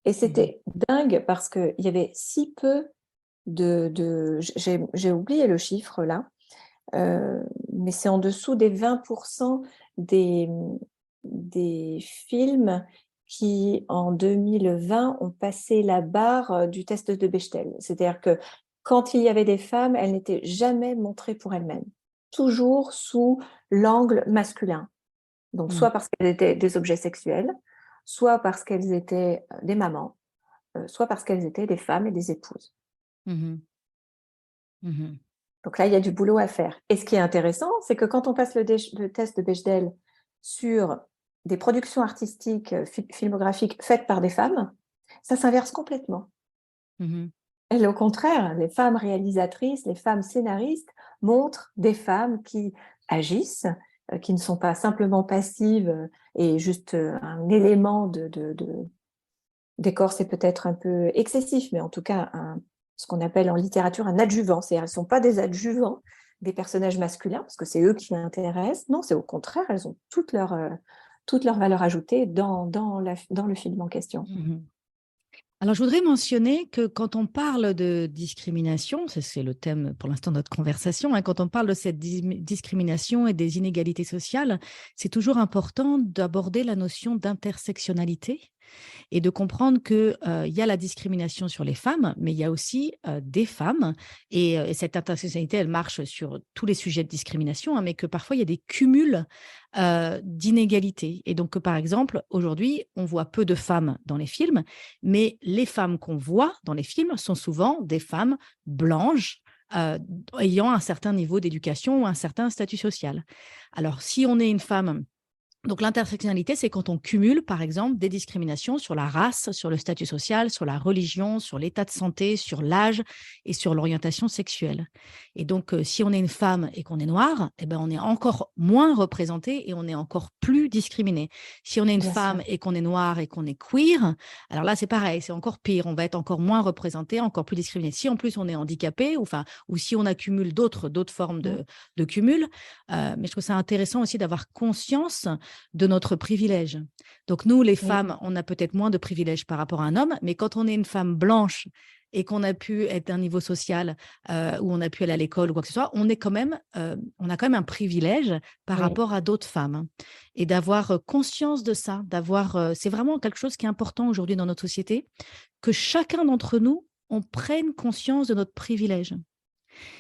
Et Mhm. c'était dingue parce qu'il y avait si peu j'ai oublié le chiffre là, mais c'est en dessous des 20% des, des films qui, en 2020, ont passé la barre du test de Bechdel. C'est-à-dire que quand il y avait des femmes, elles n'étaient jamais montrées pour elles-mêmes, toujours sous l'angle masculin. Donc, Mhm. soit parce qu'elles étaient des objets sexuels, soit parce qu'elles étaient des mamans, soit parce qu'elles étaient des femmes et des épouses. Mhm. Mhm. Donc là, il y a du boulot à faire. Et ce qui est intéressant, c'est que quand on passe le test de Bechdel sur des productions artistiques, filmographiques faites par des femmes, ça s'inverse complètement. Mhm. Et au contraire, les femmes réalisatrices, les femmes scénaristes montrent des femmes qui agissent, qui ne sont pas simplement passives et juste un élément de décor, c'est peut-être un peu excessif, mais en tout cas, ce qu'on appelle en littérature un adjuvant. C'est-à-dire, elles ne sont pas des adjuvants des personnages masculins, parce que c'est eux qui intéressent. Non, c'est au contraire, elles ont toute leur valeur ajoutée dans le film en question. Mhm. Alors, je voudrais mentionner que quand on parle de discrimination, c'est le thème pour l'instant de notre conversation, hein, quand on parle de cette discrimination et des inégalités sociales, c'est toujours important d'aborder la notion d'intersectionnalité et de comprendre qu'il y a la discrimination sur les femmes, mais il y a aussi des femmes. Et cette intersectionnalité, elle marche sur tous les sujets de discrimination, hein, mais que parfois, il y a des cumuls d'inégalités. Et donc, par exemple, aujourd'hui, on voit peu de femmes dans les films, mais les femmes qu'on voit dans les films sont souvent des femmes blanches, euh, ayant un certain niveau d'éducation ou un certain statut social. Alors, si on est une femme. Donc, l'intersectionnalité, c'est quand on cumule, par exemple, des discriminations sur la race, sur le statut social, sur la religion, sur l'état de santé, sur l'âge et sur l'orientation sexuelle. Et donc, si on est une femme et qu'on est noire, eh ben, on est encore moins représenté et on est encore plus discriminé. Si on est une Bien sûr. femme et qu'on est noire et qu'on est queer, alors là, c'est pareil, c'est encore pire. On va être encore moins représenté, encore plus discriminé. Si en plus on est handicapé, ou si on accumule d'autres formes de cumul, mais je trouve ça intéressant aussi d'avoir conscience de notre privilège. Donc nous, les Oui. femmes, on a peut-être moins de privilèges par rapport à un homme, mais quand on est une femme blanche et qu'on a pu être d'un niveau social où on a pu aller à l'école ou quoi que ce soit, on a quand même un privilège par Oui. rapport à d'autres femmes. Et d'avoir conscience de ça, c'est vraiment quelque chose qui est important aujourd'hui dans notre société, que chacun d'entre nous, on prenne conscience de notre privilège.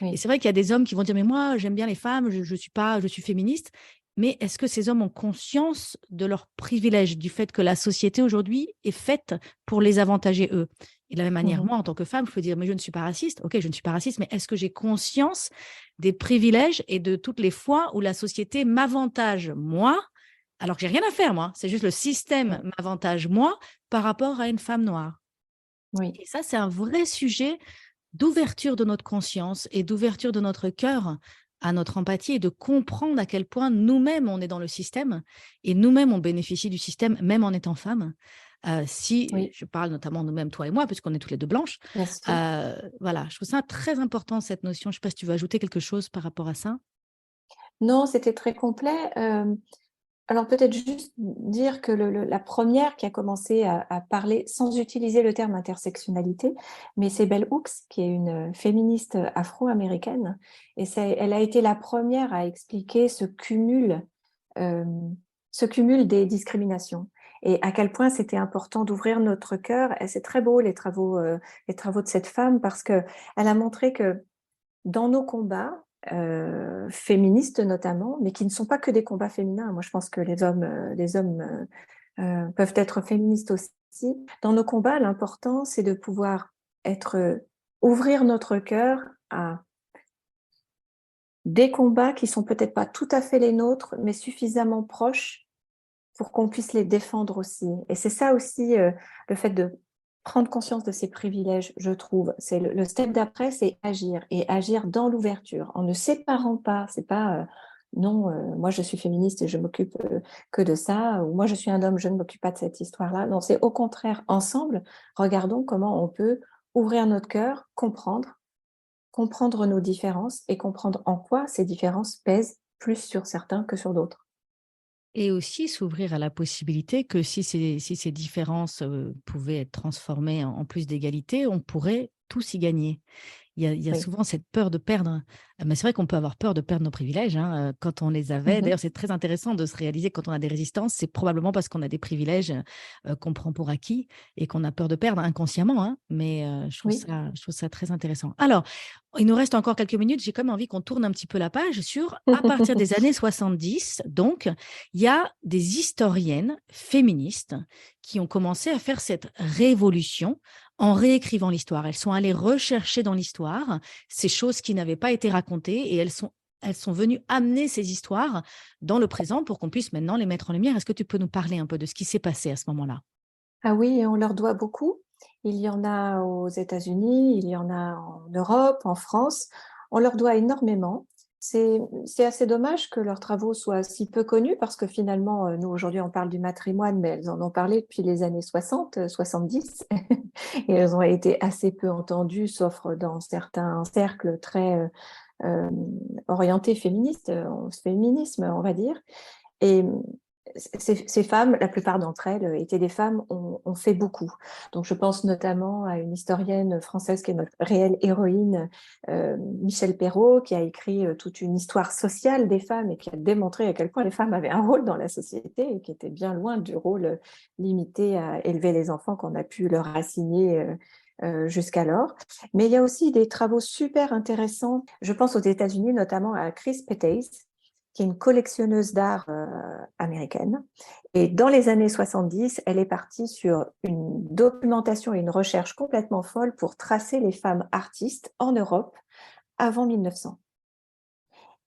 Et Oui. c'est vrai qu'il y a des hommes qui vont dire, mais moi, j'aime bien les femmes, je suis féministe. Mais est-ce que ces hommes ont conscience de leur privilège, du fait que la société aujourd'hui est faite pour les avantager eux? Et de la même manière, Mhm. moi, en tant que femme, je peux dire, mais je ne suis pas raciste. Ok, je ne suis pas raciste, mais est-ce que j'ai conscience des privilèges et de toutes les fois où la société m'avantage, moi, alors que j'ai rien à faire, moi. C'est juste le système Oui. m'avantage, moi, par rapport à une femme noire. Oui. Et ça, c'est un vrai sujet d'ouverture de notre conscience et d'ouverture de notre cœur à notre empathie et de comprendre à quel point nous-mêmes, on est dans le système et nous-mêmes, on bénéficie du système, même en étant femme. Si Oui, je parle notamment nous-mêmes, toi et moi, puisqu'on est toutes les deux blanches, bien sûr. voilà, je trouve ça très important, cette notion. Je ne sais pas si tu veux ajouter quelque chose par rapport à ça. Non, c'était très complet. Alors peut-être juste dire que la première qui a commencé à parler sans utiliser le terme intersectionnalité, mais c'est Bell Hooks, qui est une féministe afro-américaine, et elle a été la première à expliquer euh, ce cumul des discriminations et à quel point c'était important d'ouvrir notre cœur. Et c'est très beau les travaux de cette femme parce que elle a montré que dans nos combats, féministes notamment, mais qui ne sont pas que des combats féminins. Moi, je pense que les hommes peuvent être féministes aussi. Dans nos combats, l'important, c'est de pouvoir ouvrir notre cœur à des combats qui sont peut-être pas tout à fait les nôtres, mais suffisamment proches pour qu'on puisse les défendre aussi. Et c'est ça aussi, le fait de prendre conscience de ses privilèges, je trouve. C'est le step d'après, c'est agir et agir dans l'ouverture, en ne séparant pas. C'est pas non, moi je suis féministe et je m'occupe que de ça, ou moi je suis un homme, je ne m'occupe pas de cette histoire-là. Non, c'est au contraire, ensemble, regardons comment on peut ouvrir notre cœur, comprendre nos différences et comprendre en quoi ces différences pèsent plus sur certains que sur d'autres. Et aussi s'ouvrir à la possibilité que si ces différences pouvaient être transformées en plus d'égalité, on pourrait tous y gagner. Il y a Oui. souvent cette peur de perdre, mais c'est vrai qu'on peut avoir peur de perdre nos privilèges, hein, quand on les avait. Mhm. D'ailleurs, c'est très intéressant de se réaliser quand on a des résistances, c'est probablement parce qu'on a des privilèges, qu'on prend pour acquis et qu'on a peur de perdre inconsciemment, hein, mais Oui. je trouve ça très intéressant. Alors, il nous reste encore quelques minutes, j'ai quand même envie qu'on tourne un petit peu la page sur à partir des années 70. Donc, il y a des historiennes féministes qui ont commencé à faire cette révolution en réécrivant l'histoire. Elles sont allées rechercher dans l'histoire ces choses qui n'avaient pas été racontées et elles sont venues amener ces histoires dans le présent pour qu'on puisse maintenant les mettre en lumière. Est-ce que tu peux nous parler un peu de ce qui s'est passé à ce moment-là? Ah oui, on leur doit beaucoup. Il y en a aux États-Unis, il y en a en Europe, en France. On leur doit énormément. C'est assez dommage que leurs travaux soient si peu connus parce que finalement, nous aujourd'hui, on parle du matrimoine, mais elles en ont parlé depuis les années 60, 70, et elles ont été assez peu entendues, sauf dans certains cercles très euh, orientés féministes, féminisme, on va dire. Et ces femmes, la plupart d'entre elles étaient des femmes, ont fait beaucoup. Donc je pense notamment à une historienne française qui est notre réelle héroïne, Michel Perrault, qui a écrit toute une histoire sociale des femmes et qui a démontré à quel point les femmes avaient un rôle dans la société et qui était bien loin du rôle limité à élever les enfants qu'on a pu leur assigner jusqu'alors. Mais il y a aussi des travaux super intéressants. Je pense aux États-Unis, notamment à Chris Pettace, qui est une collectionneuse d'art américaine. Et dans les années 70, elle est partie sur une documentation et une recherche complètement folle pour tracer les femmes artistes en Europe avant 1900.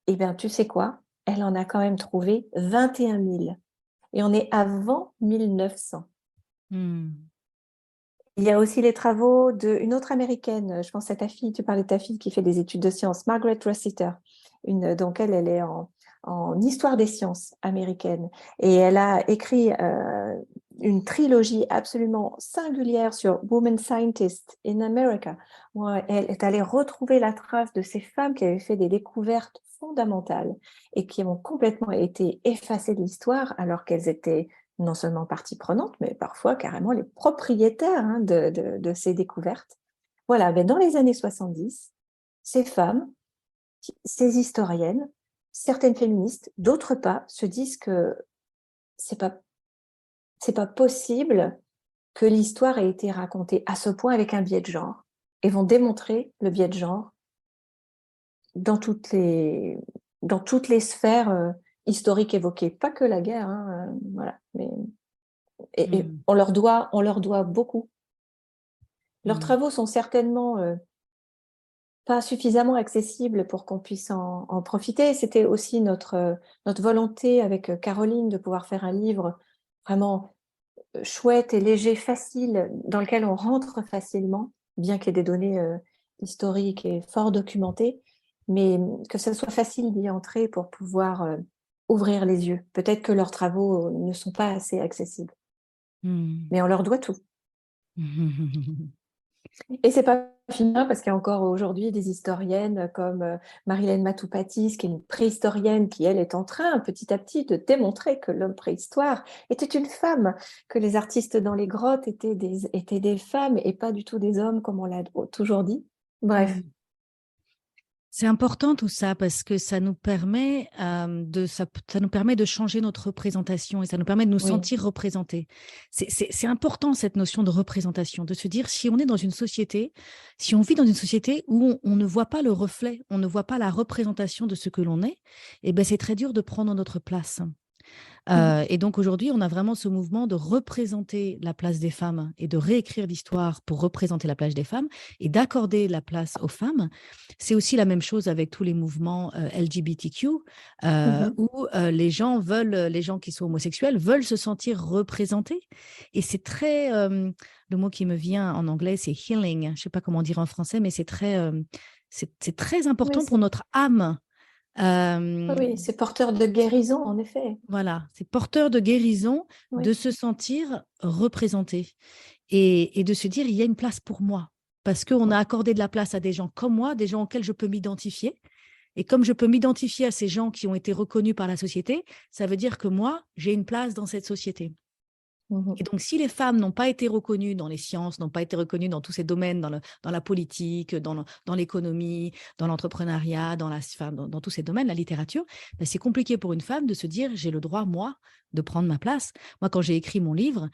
Eh bien, tu sais quoi? Elle en a quand même trouvé 21 000. Et on est avant 1900. Hmm. Il y a aussi les travaux d'une autre américaine, je pense à ta fille, tu parlais de ta fille qui fait des études de sciences, Margaret Rossiter. Donc elle est en histoire des sciences américaine. Et elle a écrit une trilogie absolument singulière sur Women Scientists in America, où elle est allée retrouver la trace de ces femmes qui avaient fait des découvertes fondamentales et qui ont complètement été effacées de l'histoire alors qu'elles étaient non seulement partie prenante, mais parfois carrément les propriétaires de ces découvertes. Voilà, mais dans les années 70, ces femmes, ces historiennes, certaines féministes, d'autres pas, se disent que c'est pas, c'est pas possible que l'histoire ait été racontée à ce point avec un biais de genre et vont démontrer le biais de genre dans dans toutes les sphères historiques évoquées, pas que la guerre, hein, voilà, mais et Hmm. on leur doit beaucoup. Leurs Hmm. travaux sont certainement pas suffisamment accessibles pour qu'on puisse en profiter. C'était aussi notre volonté avec Caroline de pouvoir faire un livre vraiment chouette et léger, facile, dans lequel on rentre facilement, bien qu'il y ait des données historiques et fort documentées. mais que ce soit facile d'y entrer pour pouvoir ouvrir les yeux. Peut-être que leurs travaux ne sont pas assez accessibles, Hmm. mais on leur doit tout. Et c'est pas fini parce qu'il y a encore aujourd'hui des historiennes comme Marilène Matoupatis, qui est une préhistorienne, qui elle est en train petit à petit de démontrer que l'homme préhistoire était une femme, que les artistes dans les grottes étaient des femmes et pas du tout des hommes comme on l'a toujours dit. Bref. Hmm. C'est important tout ça parce que ça nous permet ça nous permet de changer notre représentation et ça nous permet de nous Oui. sentir représentés. C'est important cette notion de représentation, de se dire si on est dans une société, si on vit dans une société où on ne voit pas le reflet, on ne voit pas la représentation de ce que l'on est, et ben c'est très dur de prendre notre place. Mhm. Et donc aujourd'hui, on a vraiment ce mouvement de représenter la place des femmes et de réécrire l'histoire pour représenter la place des femmes et d'accorder la place aux femmes. C'est aussi la même chose avec tous les mouvements LGBTQ, Mhm. où les gens qui sont homosexuels veulent se sentir représentés. Et c'est très, le mot qui me vient en anglais, c'est healing. Je ne sais pas comment dire en français, mais c'est très Oui, important pour notre âme. oui, c'est porteur de guérison, en effet. Voilà, c'est porteur de guérison de Oui. se sentir représenté et de se dire, il y a une place pour moi. Parce qu'on a accordé de la place à des gens comme moi, des gens auxquels je peux m'identifier. Et comme je peux m'identifier à ces gens qui ont été reconnus par la société, ça veut dire que moi, j'ai une place dans cette société. Mhm. Et donc, si les femmes n'ont pas été reconnues dans les sciences, n'ont pas été reconnues dans tous ces domaines, dans la politique, dans l'économie, dans l'entrepreneuriat, dans tous ces domaines, la littérature, ben, c'est compliqué pour une femme de se dire, j'ai le droit, moi, de prendre ma place. Moi, quand j'ai écrit mon livre,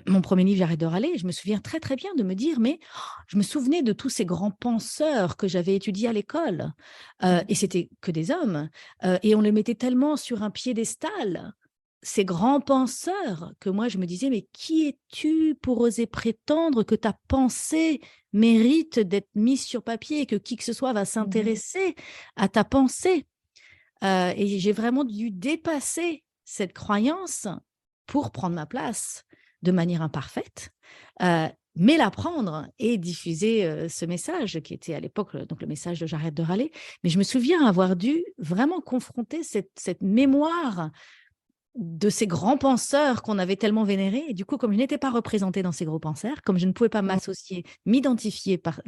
mon premier livre, J'arrête de râler, je me souviens très, très bien de me dire, mais je me souvenais de tous ces grands penseurs que j'avais étudiés à l'école. Et c'était que des hommes. Et on les mettait tellement sur un piédestal ces grands penseurs que moi je me disais, mais qui es-tu pour oser prétendre que ta pensée mérite d'être mise sur papier et que qui que ce soit va Mhm. s'intéresser à ta pensée. Et j'ai vraiment dû dépasser cette croyance pour prendre ma place de manière imparfaite, mais la prendre et diffuser ce message qui était à l'époque donc le message de J'arrête de râler. Mais je me souviens avoir dû vraiment confronter cette mémoire de ces grands penseurs qu'on avait tellement vénérés. Et du coup, comme je n'étais pas représentée dans ces gros penseurs, comme je ne pouvais pas Mhm. m'associer, m'identifier par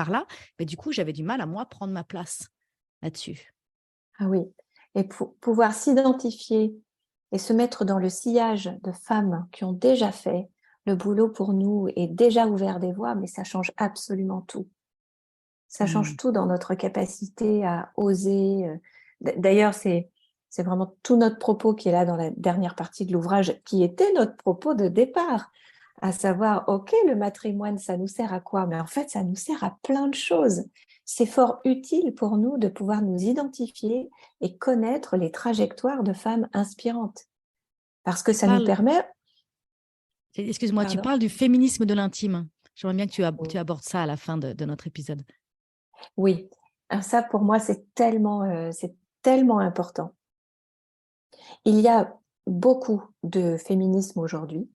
là, ben, du coup, j'avais du mal à moi prendre ma place là-dessus. Ah oui. Et pour pouvoir s'identifier et se mettre dans le sillage de femmes qui ont déjà fait le boulot pour nous et déjà ouvert des voies, mais ça change absolument tout. Ça change Mm. tout dans notre capacité à oser. D'ailleurs, c'est vraiment tout notre propos qui est là dans la dernière partie de l'ouvrage, qui était notre propos de départ, à savoir, OK, le matrimoine, ça nous sert à quoi? Mais en fait, ça nous sert à plein de choses. C'est fort utile pour nous de pouvoir nous identifier et connaître les trajectoires de femmes inspirantes, parce que Tu ça nous parles, permet, excuse-moi, tu pardon, parles du féminisme de l'intime. J'aimerais bien que tu oui, abordes ça à la fin de notre épisode. oui. Alors ça pour moi c'est tellement important. Il y a beaucoup de féminisme aujourd'hui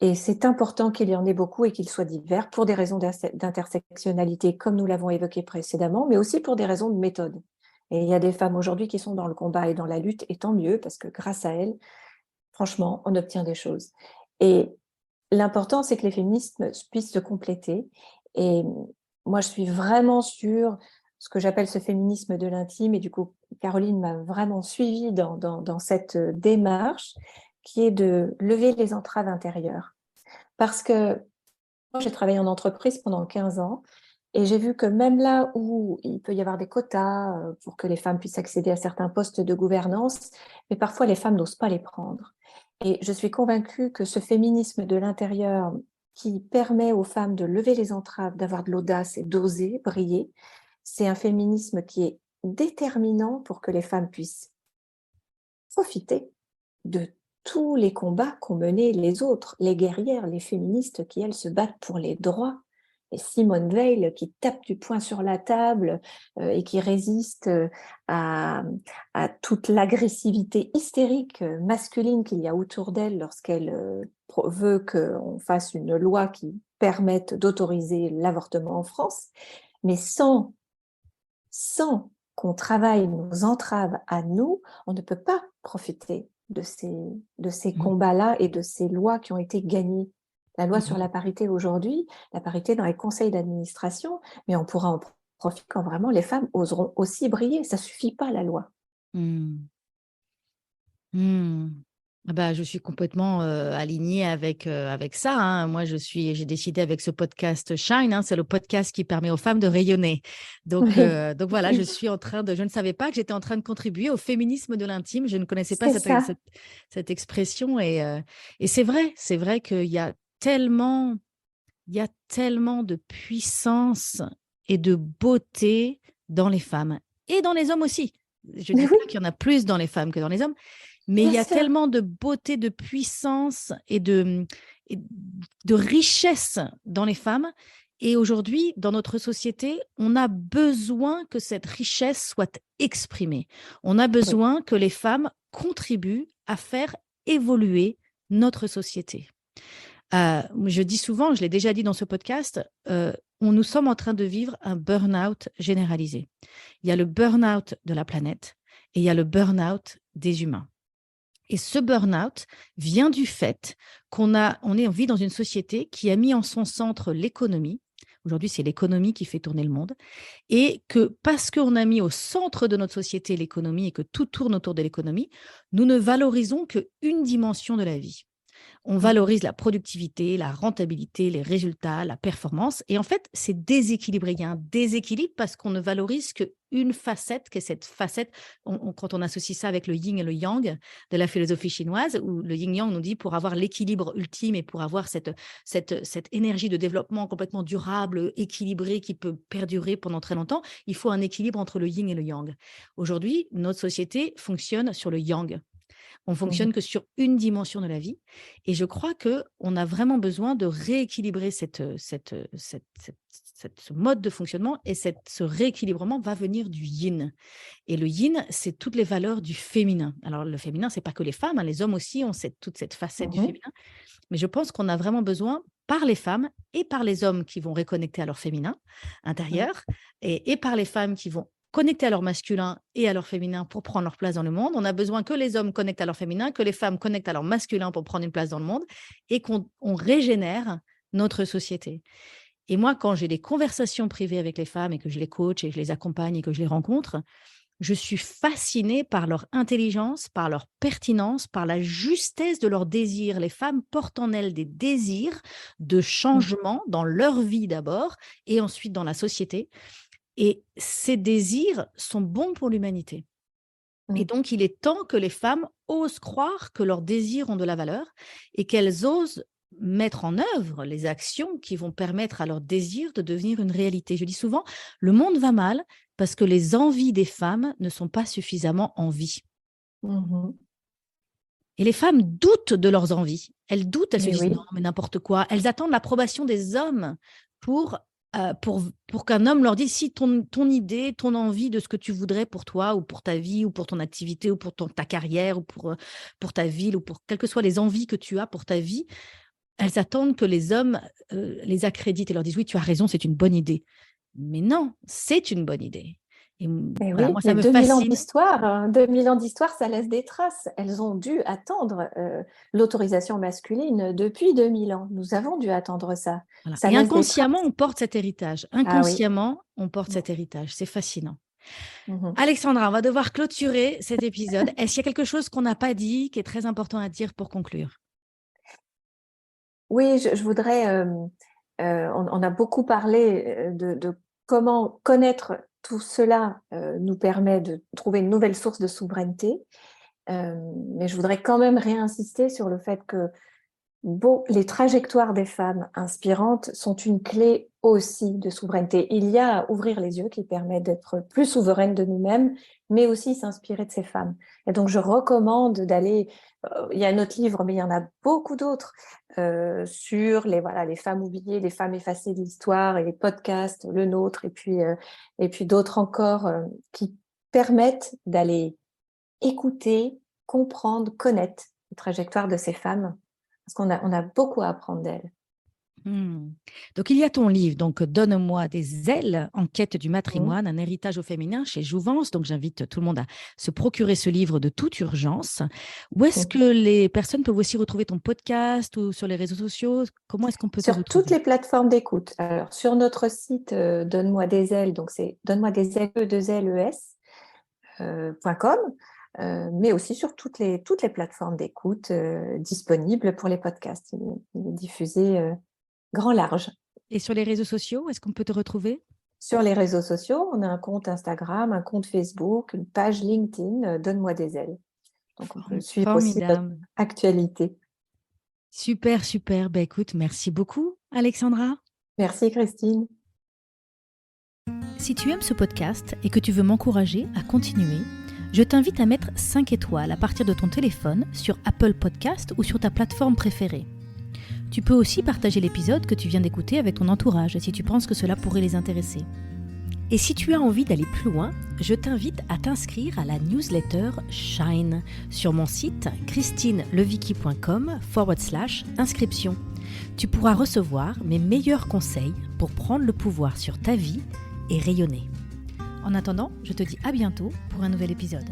et c'est important qu'il y en ait beaucoup et qu'ils soient divers pour des raisons d'intersectionnalité, comme nous l'avons évoqué précédemment, mais aussi pour des raisons de méthode. Et il y a des femmes aujourd'hui qui sont dans le combat et dans la lutte, et tant mieux, parce que grâce à elles, franchement, on obtient des choses. Et l'important, c'est que les féministes puissent se compléter. Et moi, je suis vraiment sur ce que j'appelle ce féminisme de l'intime. Et du coup, Caroline m'a vraiment suivie dans cette démarche qui est de lever les entraves intérieures. Parce que moi, j'ai travaillé en entreprise pendant 15 ans et j'ai vu que même là où il peut y avoir des quotas pour que les femmes puissent accéder à certains postes de gouvernance, mais parfois les femmes n'osent pas les prendre. Et je suis convaincue que ce féminisme de l'intérieur qui permet aux femmes de lever les entraves, d'avoir de l'audace et d'oser briller, c'est un féminisme qui est déterminant pour que les femmes puissent profiter de tous les combats qu'ont menés les autres, les guerrières, les féministes qui, elles, se battent pour les droits. Et Simone Veil qui tape du poing sur la table et qui résiste à toute l'agressivité hystérique masculine qu'il y a autour d'elle lorsqu'elle veut qu'on fasse une loi qui permette d'autoriser l'avortement en France, mais sans qu'on travaille nos entraves à nous, on ne peut pas profiter de ces combats-là et de ces lois qui ont été gagnées. La loi sur la parité aujourd'hui, la parité dans les conseils d'administration, mais on pourra en profiter quand vraiment les femmes oseront aussi briller. Ça ne suffit pas, la loi. Mmh. Mmh. Bah, je suis complètement alignée avec ça, hein. Moi, j'ai décidé avec ce podcast Shine, hein, c'est le podcast qui permet aux femmes de rayonner. Donc, Oui, donc voilà, je ne savais pas que j'étais en train de contribuer au féminisme de l'intime. Je ne connaissais pas c'est ça. cette expression. Et c'est vrai qu'il y a tellement, il y a tellement de puissance et de beauté dans les femmes et dans les hommes aussi. Je ne Mais dis oui, pas qu'il y en a plus dans les femmes que dans les hommes, mais il bien y a sûr. tellement de beauté, de puissance et de richesse dans les femmes. Et aujourd'hui, dans notre société, on a besoin que cette richesse soit exprimée. On a Oui. besoin que les femmes contribuent à faire évoluer notre société. Je dis souvent, je l'ai déjà dit dans ce podcast, nous sommes en train de vivre un burn-out généralisé. Il y a le burn-out de la planète et il y a le burn-out des humains. Et ce burn-out vient du fait on vit dans une société qui a mis en son centre l'économie. Aujourd'hui, c'est l'économie qui fait tourner le monde. Et que parce qu'on a mis au centre de notre société l'économie et que tout tourne autour de l'économie, nous ne valorisons qu'une dimension de la vie. On valorise la productivité, la rentabilité, les résultats, la performance. Et en fait, c'est déséquilibré. Il y a un déséquilibre parce qu'on ne valorise qu'une facette, que cette facette, quand on associe ça avec le yin et le yang de la philosophie chinoise, où le yin-yang nous dit pour avoir l'équilibre ultime et pour avoir cette énergie de développement complètement durable, équilibrée, qui peut perdurer pendant très longtemps, il faut un équilibre entre le yin et le yang. Aujourd'hui, notre société fonctionne sur le yang. On fonctionne que sur une dimension de la vie. Et je crois qu'on a vraiment besoin de rééquilibrer ce mode de fonctionnement. Et ce rééquilibrement va venir du yin. Et le yin, c'est toutes les valeurs du féminin. Alors, le féminin, c'est pas que les femmes, hein, les hommes aussi ont toute cette facette du féminin. Mais je pense qu'on a vraiment besoin, par les femmes et par les hommes qui vont reconnecter à leur féminin intérieur, et par les femmes qui vont connecter à leur masculin et à leur féminin pour prendre leur place dans le monde. On a besoin que les hommes connectent à leur féminin, que les femmes connectent à leur masculin pour prendre une place dans le monde et qu'on régénère notre société. Et moi, quand j'ai des conversations privées avec les femmes et que je les coach et que je les accompagne et que je les rencontre, je suis fascinée par leur intelligence, par leur pertinence, par la justesse de leurs désirs. Les femmes portent en elles des désirs de changement dans leur vie d'abord et ensuite dans la société. Et ces désirs sont bons pour l'humanité. Et donc, il est temps que les femmes osent croire que leurs désirs ont de la valeur et qu'elles osent mettre en œuvre les actions qui vont permettre à leurs désirs de devenir une réalité. Je dis souvent, le monde va mal parce que les envies des femmes ne sont pas suffisamment en vie. Et les femmes doutent de leurs envies. Elles doutent, elles se disent non, mais n'importe quoi. Elles attendent l'approbation des hommes pour qu'un homme leur dise si ton idée, ton envie de ce que tu voudrais pour toi ou pour ta vie ou pour ton activité ou pour ta carrière ou pour ta ville ou pour quelles que soient les envies que tu as pour ta vie, elles attendent que les hommes les accréditent et leur disent oui, tu as raison, c'est une bonne idée. Mais non, c'est une bonne idée. Et Mais voilà, oui, moi, ça mais me 2000 ans fascine. d'histoire, hein, 2000 ans d'histoire, ça laisse des traces. Elles ont dû attendre l'autorisation masculine depuis 2000 ans. Nous avons dû attendre ça. Voilà. Ça Et laisse des inconsciemment, traces. on porte cet héritage. Ah oui. Inconsciemment, on porte cet héritage. C'est fascinant. Mhm. Alexandra, on va devoir clôturer cet épisode. Est-ce qu'il y a quelque chose qu'on n'a pas dit qui est très important à dire pour conclure? Oui, je voudrais, on a beaucoup parlé de comment connaître tout cela nous permet de trouver une nouvelle source de souveraineté. Mais je voudrais quand même réinsister sur le fait que les trajectoires des femmes inspirantes sont une clé aussi de souveraineté. Il y a à ouvrir les yeux qui permet d'être plus souveraine de nous-mêmes, mais aussi s'inspirer de ces femmes. Et donc, je recommande d'aller... il y a un autre livre, mais il y en a beaucoup d'autres sur les femmes oubliées, les femmes effacées de l'histoire et les podcasts, le nôtre, et puis d'autres encore qui permettent d'aller écouter, comprendre, connaître les trajectoires de ces femmes parce qu'on a beaucoup à apprendre d'elles. Hmm. Donc, il y a ton livre, donc Donne-moi des ailes, en quête du Mhm. matrimoine, un héritage au féminin chez Jouvence. Donc, j'invite tout le monde à se procurer ce livre de toute urgence. Où est-ce que les personnes peuvent aussi retrouver ton podcast ou sur les réseaux sociaux? Comment est-ce qu'on peut te Sur toutes retrouver? les plateformes d'écoute. Alors, sur notre site Donne-moi des ailes, donc c'est donne-moi des ailes, .com, mais aussi sur toutes les plateformes d'écoute disponibles pour les podcasts. Il est diffusé grand large. Et sur les réseaux sociaux, est-ce qu'on peut te retrouver? Sur les réseaux sociaux, on a un compte Instagram, un compte Facebook, une page LinkedIn, Donne-moi des ailes. Donc, on peut suivre aussi notre Formidable. actualité. Super, super. Ben, écoute, merci beaucoup, Alexandra. Merci, Christine. Si tu aimes ce podcast et que tu veux m'encourager à continuer, je t'invite à mettre 5 étoiles à partir de ton téléphone sur Apple Podcast ou sur ta plateforme préférée. Tu peux aussi partager l'épisode que tu viens d'écouter avec ton entourage si tu penses que cela pourrait les intéresser. Et si tu as envie d'aller plus loin, je t'invite à t'inscrire à la newsletter Shine sur mon site christinelevicky.com/inscription. Tu pourras recevoir mes meilleurs conseils pour prendre le pouvoir sur ta vie et rayonner. En attendant, je te dis à bientôt pour un nouvel épisode.